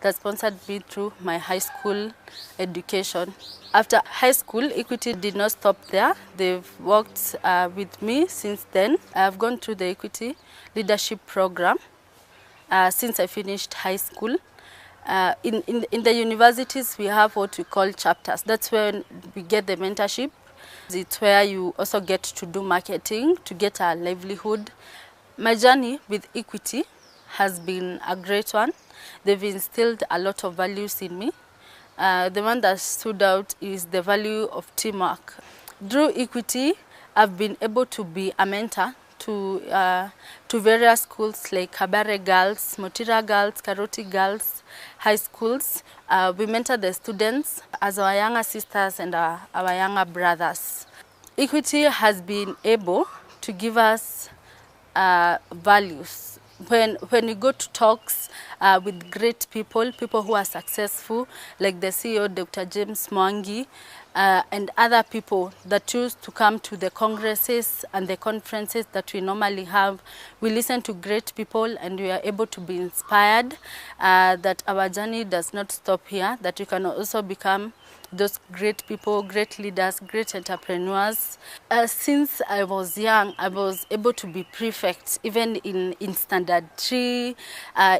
that sponsored me through my high school education. After high school, Equity did not stop there. They've worked with me since then. I've gone through the Equity Leadership Program since I finished high school. In the universities, we have what we call chapters. That's when we get the mentorship. It's where you also get to do marketing to get a livelihood. My journey with Equity has been a great one. They've instilled a lot of values in me. The one that stood out is the value of teamwork. Through Equity, I've been able to be a mentor to various schools like Kabare Girls, Motira Girls, Karoti Girls, high schools. We mentor the students as our younger sisters and our younger brothers. Equity has been able to give us values. When we go to talks with great people who are successful, like the CEO, Dr. James Mwangi, and other people that choose to come to the congresses and the conferences that we normally have, we listen to great people and we are able to be inspired that our journey does not stop here, that we can also become those great people, great leaders, great entrepreneurs. Since I was young, I was able to be prefect, even in standard 3,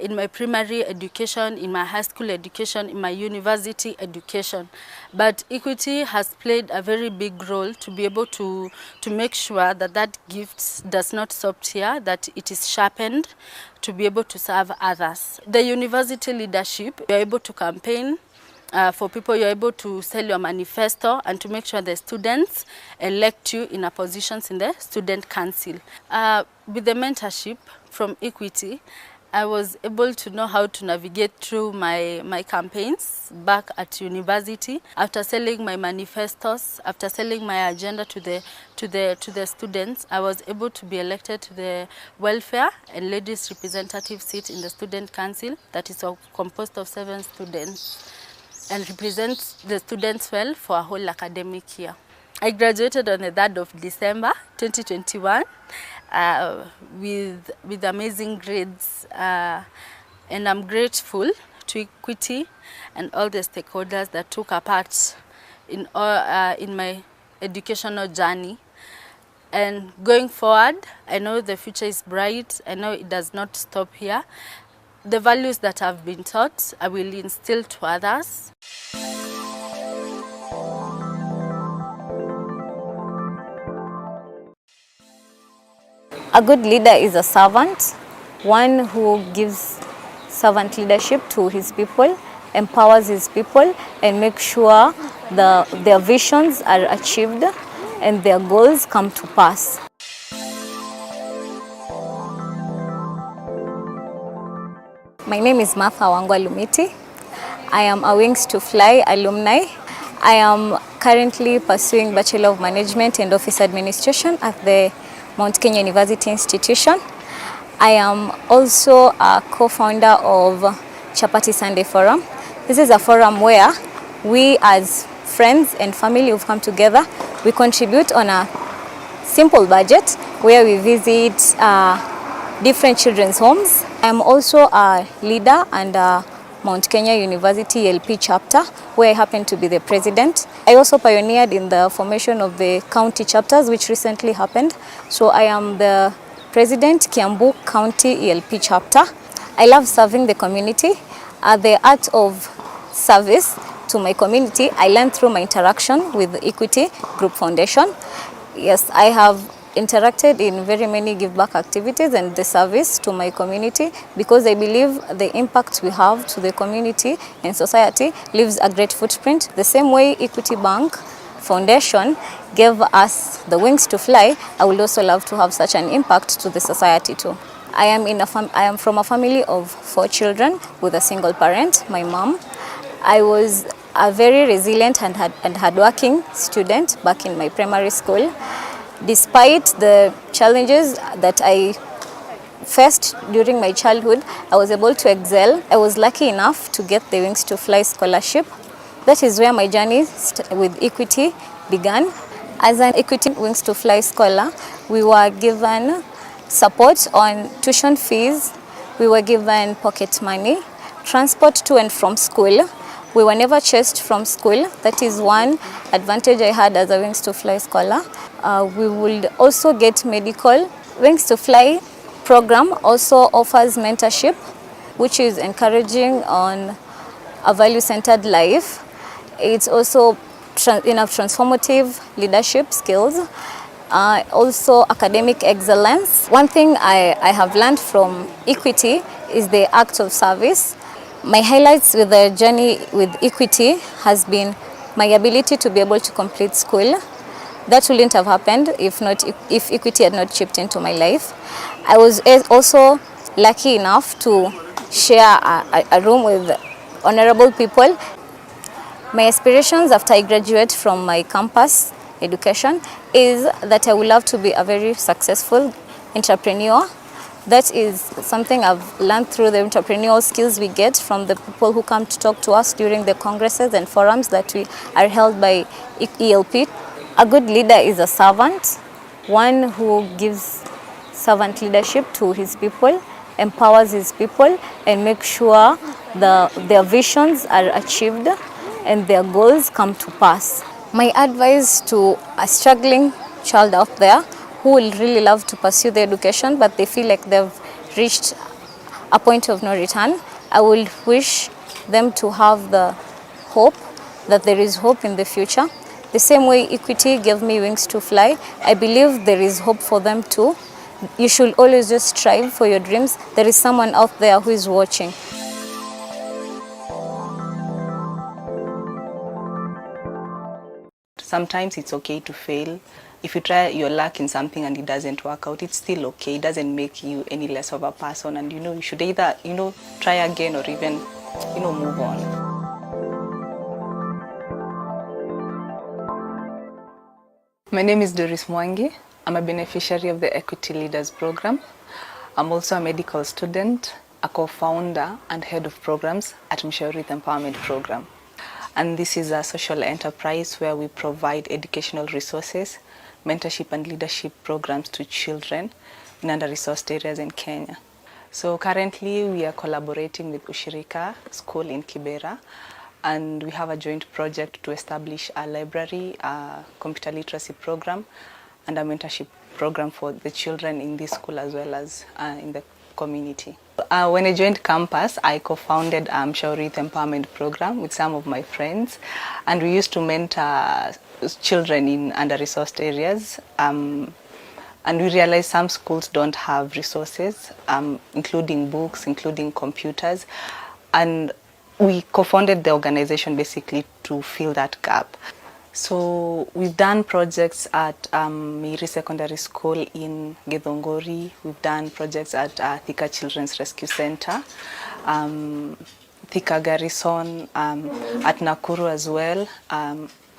in my primary education, in my high school education, in my university education. But Equity has played a very big role to be able to make sure that that gift does not stop here, that it is sharpened to be able to serve others. The university leadership, we are able to campaign for people, you're able to sell your manifesto and to make sure the students elect you in a positions in the student council. With the mentorship from Equity, I was able to know how to navigate through my campaigns back at university. After selling my manifestos, after selling my agenda to the students, I was able to be elected to the welfare and ladies representative seat in the student council that is composed of 7 students and represents the students well for a whole academic year. I graduated on the 3rd of December 2021 with amazing grades, and I'm grateful to Equity and all the stakeholders that took a part in my educational journey. And going forward, I know the future is bright. I know it does not stop here. The values that I've been taught, I will instill to others. A good leader is a servant, one who gives servant leadership to his people, empowers his people, and makes sure their visions are achieved and their goals come to pass. My name is Martha Wangwa. I am a Wings to Fly alumni. I am currently pursuing Bachelor of Management and Office Administration at the Mount Kenya University Institution. I am also a co-founder of Chapati Sunday Forum. This is a forum where we as friends and family who've come together, we contribute on a simple budget where we visit different children's homes. I'm also a leader and Mount Kenya University LP chapter, where I happen to be the president. I also pioneered in the formation of the county chapters, which recently happened. So I am the president, Kiambu County ELP chapter. I love serving the community. The art of service to my community, I learned through my interaction with the Equity Group Foundation. Yes, I have interacted in very many give back activities and the service to my community because I believe the impact we have to the community and society leaves a great footprint. The same way Equity Bank Foundation gave us the wings to fly, I would also love to have such an impact to the society too. I am from a family of 4 children with a single parent, my mom. I was a very resilient and hardworking student back in my primary school. Despite the challenges that I faced during my childhood, I was able to excel. I was lucky enough to get the Wings to Fly scholarship. That is where my journey with Equity began. As an Equity Wings to Fly scholar, we were given support on tuition fees, we were given pocket money, transport to and from school. We were never chased from school. That is one advantage I had as a Wings to Fly scholar. We would also get medical. Wings to Fly program also offers mentorship, which is encouraging on a value-centered life. It's also transformative leadership skills, also academic excellence. One thing I have learned from Equity is the act of service. My highlights with the journey with Equity has been my ability to be able to complete school. That wouldn't have happened if Equity had not chipped into my life. I was also lucky enough to share a room with honorable people. My aspirations after I graduate from my campus education is that I would love to be a very successful entrepreneur. That is something I've learned through the entrepreneurial skills we get from the people who come to talk to us during the congresses and forums that we are held by ELP. A good leader is a servant, one who gives servant leadership to his people, empowers his people, and makes sure their visions are achieved and their goals come to pass. My advice to a struggling child out there who will really love to pursue their education but they feel like they've reached a point of no return, I will wish them to have the hope that there is hope in the future. The same way Equity gave me wings to fly, I believe there is hope for them too. You should always just strive for your dreams. There is someone out there who is watching. sometimes it's okay to fail. If you try your luck in something and it doesn't work out, it's still okay. It doesn't make you any less of a person. And, you should either, try again or even, move on. My name is Doris Mwangi. I'm a beneficiary of the Equity Leaders Program. I'm also a medical student, a co-founder and head of programs at Mshauri Empowerment Program. And this is a social enterprise where we provide educational resources, mentorship and leadership programs to children in under-resourced areas in Kenya. So currently we are collaborating with Ushirika School in Kibera, and we have a joint project to establish a library, a computer literacy program, and a mentorship program for the children in this school as well as in the community. When I joined campus, I co-founded Mshauri Empowerment Program with some of my friends, and we used to mentor children in under-resourced areas. And we realized some schools don't have resources, including books, including computers, and we co-founded the organization basically to fill that gap. So we've done projects at Miri Secondary School in Githongori. We've done projects at Thika Children's Rescue Center, Thika Garrison, at Nakuru as well,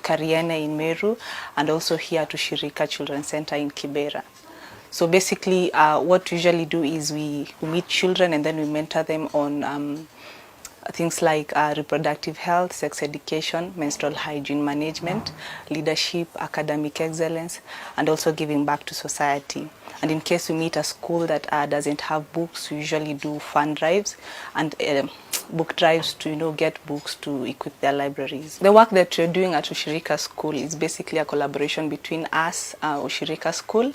Kariene in Meru, and also here to Shirika Children's Center in Kibera. So basically what we usually do is we meet children and then we mentor them on things like reproductive health, sex education, menstrual hygiene management, leadership, academic excellence, and also giving back to society. And in case we meet a school that doesn't have books, we usually do fund drives and book drives to get books to equip their libraries. The work that we're doing at Ushirika School is basically a collaboration between us, Ushirika School,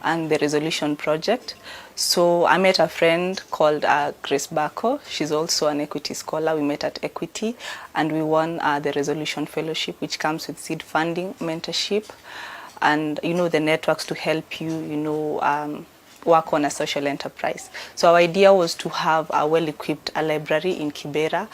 and the Resolution Project. So I met a friend called Grace Bako. She's also an equity scholar. We met at Equity and we won the Resolution Fellowship, which comes with seed funding, mentorship, and the networks to help you work on a social enterprise. So our idea was to have a well-equipped library in Kibera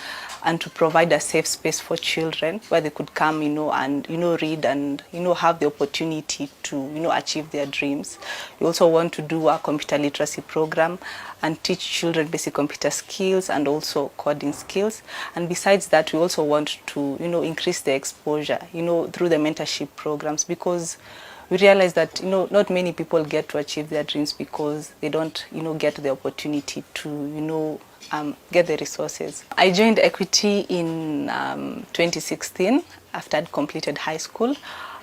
and to provide a safe space for children where they could come and read and have the opportunity to achieve their dreams. We also want to do a computer literacy program and teach children basic computer skills and also coding skills. And besides that, we also want to increase their exposure through the mentorship programs, because we realize that not many people get to achieve their dreams because they don't get the opportunity to get the resources. I joined Equity in 2016 after I'd completed high school.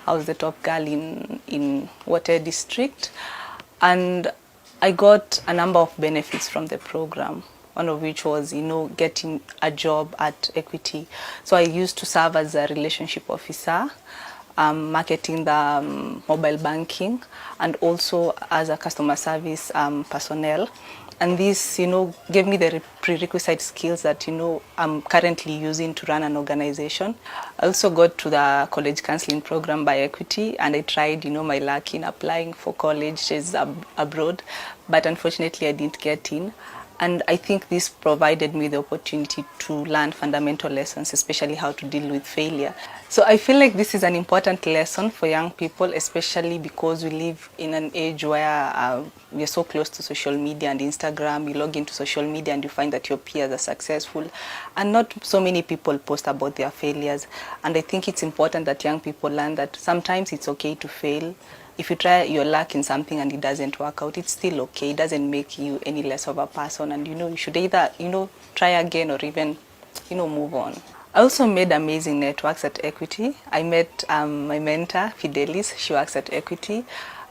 I was the top girl in Water District, and I got a number of benefits from the program. One of which was, getting a job at Equity. So I used to serve as a relationship officer, marketing the mobile banking, and also as a customer service personnel. And this, gave me the prerequisite skills that, I'm currently using to run an organization. I also got to the college counseling program by Equity, and I tried, my luck in applying for colleges abroad, but unfortunately I didn't get in. And I think this provided me the opportunity to learn fundamental lessons, especially how to deal with failure. So I feel like this is an important lesson for young people, especially because we live in an age where we are so close to social media and Instagram. You log into social media and you find that your peers are successful, and not so many people post about their failures. And I think it's important that young people learn that sometimes it's okay to fail. If you try your luck in something and it doesn't work out, it's still okay. It doesn't make you any less of a person. And you should either, try again or even, move on. I also made amazing networks at Equity. I met my mentor, Fidelis. She works at Equity.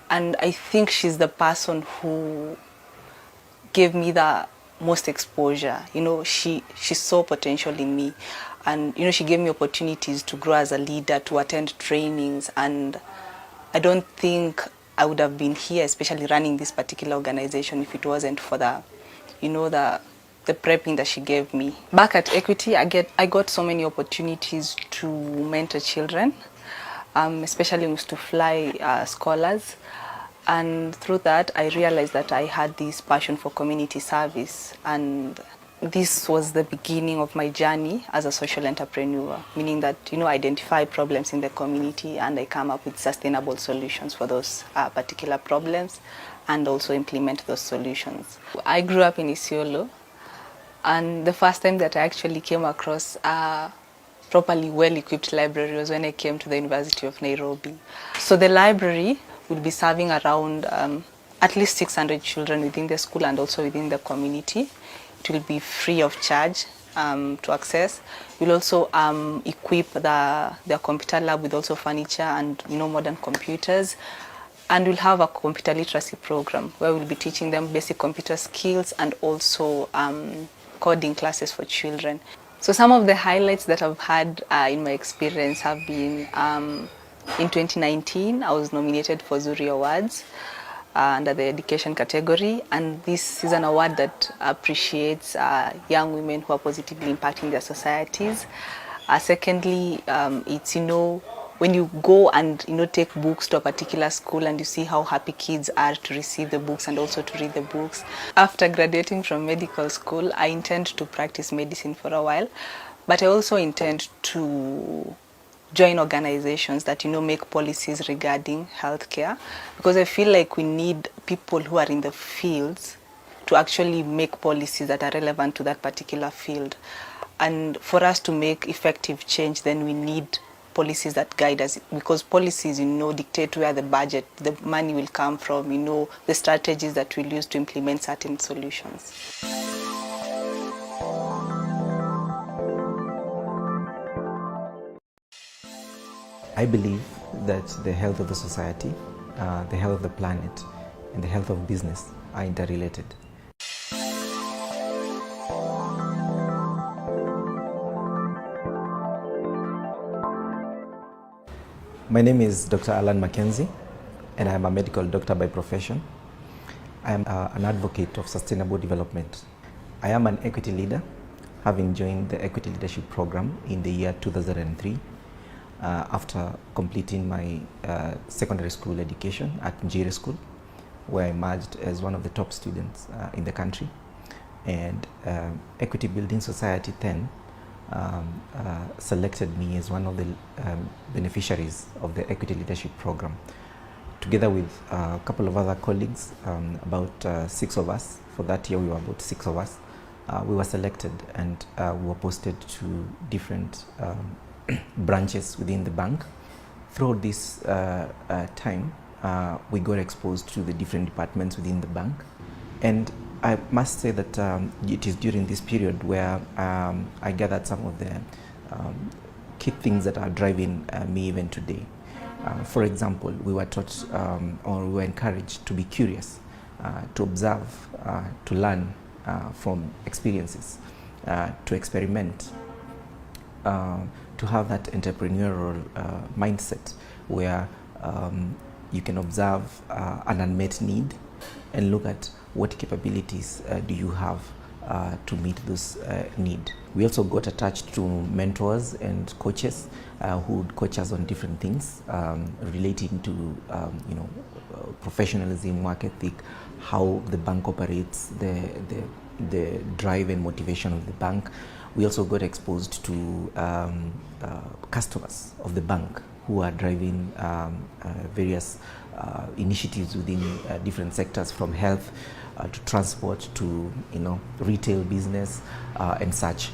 And I think she's the person who gave me the most exposure. She saw potential in me. And, she gave me opportunities to grow as a leader, to attend trainings, and I don't think I would have been here, especially running this particular organization, if it wasn't for the prepping that she gave me. Back at Equity, I got so many opportunities to mentor children, especially to fly scholars. And through that, I realized that I had this passion for community service. And this was the beginning of my journey as a social entrepreneur, meaning that, identify problems in the community and I come up with sustainable solutions for those particular problems and also implement those solutions. I grew up in Isiolo, and the first time that I actually came across a properly well-equipped library was when I came to the University of Nairobi. So the library would be serving around at least 600 children within the school and also within the community. It will be free of charge to access. We'll also equip the computer lab with also furniture and modern computers. And we'll have a computer literacy program where we'll be teaching them basic computer skills and also coding classes for children. So some of the highlights that I've had in my experience have been in 2019, I was nominated for Zuri Awards under the education category, and this is an award that appreciates young women who are positively impacting their societies. Secondly, it's when you go and take books to a particular school and you see how happy kids are to receive the books and also to read the books. After graduating from medical school, I intend to practice medicine for a while, but I also intend to join organizations that make policies regarding healthcare, because I feel like we need people who are in the fields to actually make policies that are relevant to that particular field. And for us to make effective change, then we need policies that guide us, because policies, dictate where the money will come from, the strategies that we'll use to implement certain solutions. I believe that the health of the society, the health of the planet, and the health of business are interrelated. My name is Dr. Alan Mackenzie, and I am a medical doctor by profession. I am an advocate of sustainable development. I am an equity leader, having joined the Equity Leadership Program in the year 2003 after completing my secondary school education at Njiri School, where I emerged as one of the top students in the country. And Equity Building Society then selected me as one of the beneficiaries of the Equity Leadership Program. Together with a couple of other colleagues, about 6 of us, for that year we were about 6 of us, we were selected and we were posted to different branches within the bank. Throughout this time, we got exposed to the different departments within the bank. And I must say that it is during this period where I gathered some of the key things that are driving me even today. For example, we were taught or we were encouraged to be curious, to observe, to learn from experiences, to experiment, to have that entrepreneurial mindset where you can observe an unmet need and look at what capabilities do you have to meet this need. We also got attached to mentors and coaches who would coach us on different things relating to professionalism, work ethic, how the bank operates, the drive and motivation of the bank. We also got exposed to customers of the bank who are driving various initiatives within different sectors, from health to transport to retail business and such.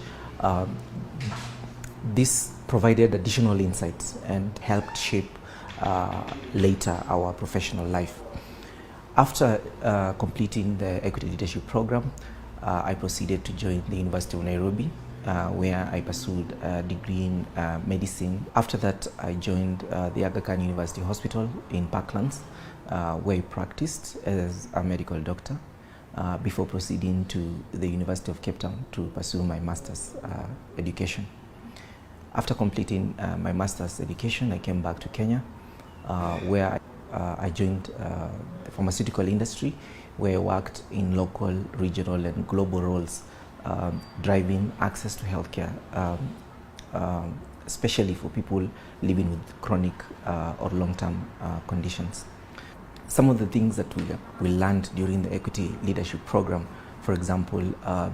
This provided additional insights and helped shape later our professional life. After completing the Equity Leadership Program, I proceeded to join the University of Nairobi, where I pursued a degree in medicine. After that, I joined the Aga Khan University Hospital in Parklands, where I practiced as a medical doctor before proceeding to the University of Cape Town to pursue my master's education. After completing my master's education, I came back to Kenya, where I joined the pharmaceutical industry, where I worked in local, regional, and global roles, driving access to healthcare, especially for people living with chronic or long-term conditions. Some of the things that we learned during the Equity Leadership Program For example,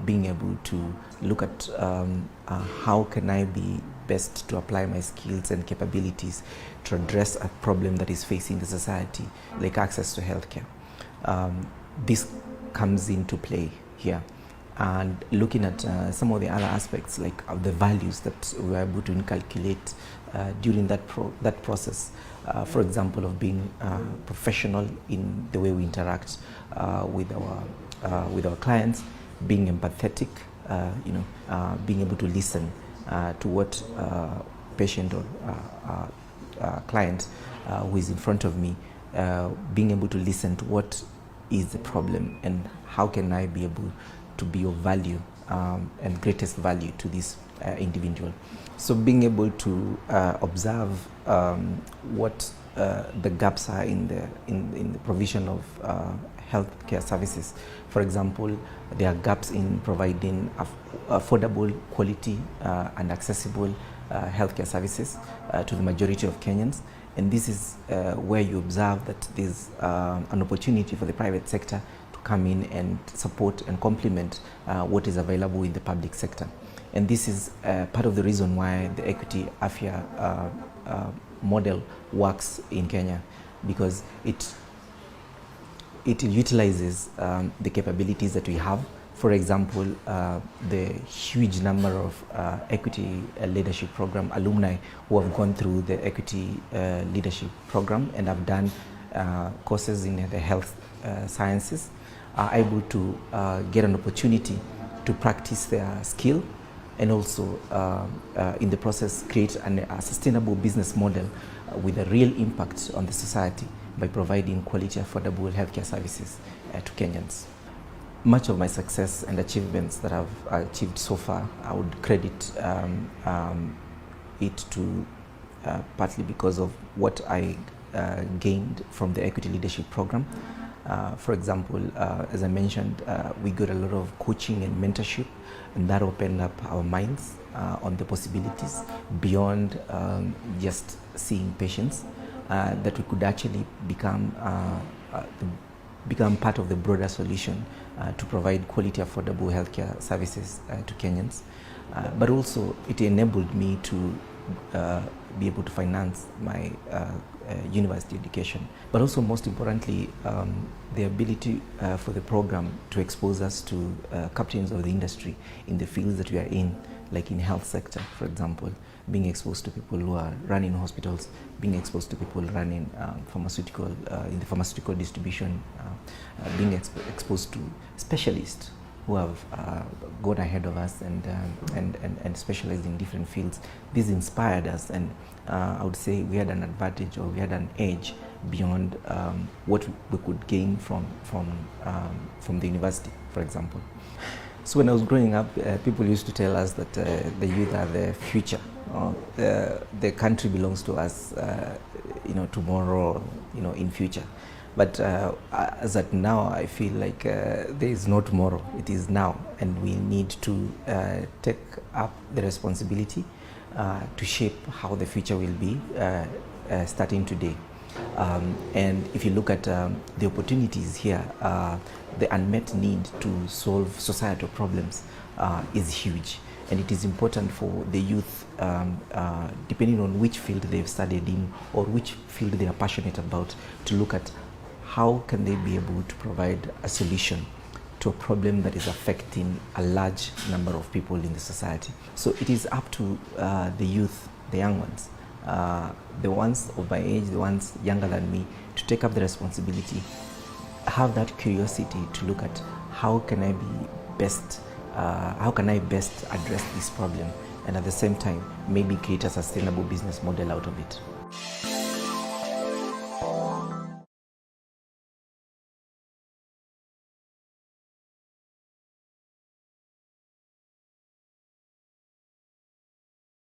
being able to look at how can I be best to apply my skills and capabilities to address a problem that is facing the society, like access to healthcare. This comes into play here. And looking at some of the other aspects, like the values that we were able to inculcate during that process. For example, of being professional in the way we interact with our clients, being empathetic, being able to listen to what patient or client who is in front of me, being able to listen to what is the problem and how can I be able to be of value and greatest value to this individual. So being able to observe what the gaps are in the provision of healthcare services. For example, there are gaps in providing affordable, quality and accessible healthcare services to the majority of Kenyans. And this is where you observe that there's an opportunity for the private sector to come in and support and complement what is available in the public sector. And this is part of the reason why the Equity Afya model works in Kenya, because it utilizes the capabilities that we have. For example, the huge number of equity leadership program alumni who have gone through the equity leadership program and have done courses in the health sciences are able to get an opportunity to practice their skill and also in the process create a sustainable business model with a real impact on the society by providing quality, affordable healthcare services to Kenyans. Much of my success and achievements that I've achieved so far, I would credit it to partly because of what I gained from the Equity Leadership Program. For example, as I mentioned, we got a lot of coaching and mentorship, and that opened up our minds on the possibilities beyond just seeing patients, that we could actually become part of the broader solution to provide quality, affordable healthcare services to Kenyans. But also it enabled me to be able to finance my university education. But also most importantly, the ability for the program to expose us to captains of the industry in the fields that we are in, like in health sector, for example, being exposed to people who are running hospitals, being exposed to people running pharmaceutical, in the pharmaceutical distribution, being exposed to specialists who have gone ahead of us and specialized in different fields. This inspired us, and I would say we had an advantage, or we had an edge beyond what we could gain from the university, for example. So when I was growing up, people used to tell us that the youth are the future. The country belongs to us, tomorrow, in future. But as at now, I feel like there is no tomorrow. It is now, and we need to take up the responsibility to shape how the future will be starting today. And if you look at the opportunities here, the unmet need to solve societal problems is huge. And it is important for the youth, depending on which field they've studied in or which field they are passionate about, to look at how can they be able to provide a solution to a problem that is affecting a large number of people in the society. So it is up to the youth, the young ones, the ones of my age, the ones younger than me, to take up the responsibility, have that curiosity to look at how can I best address this problem, and at the same time maybe create a sustainable business model out of it.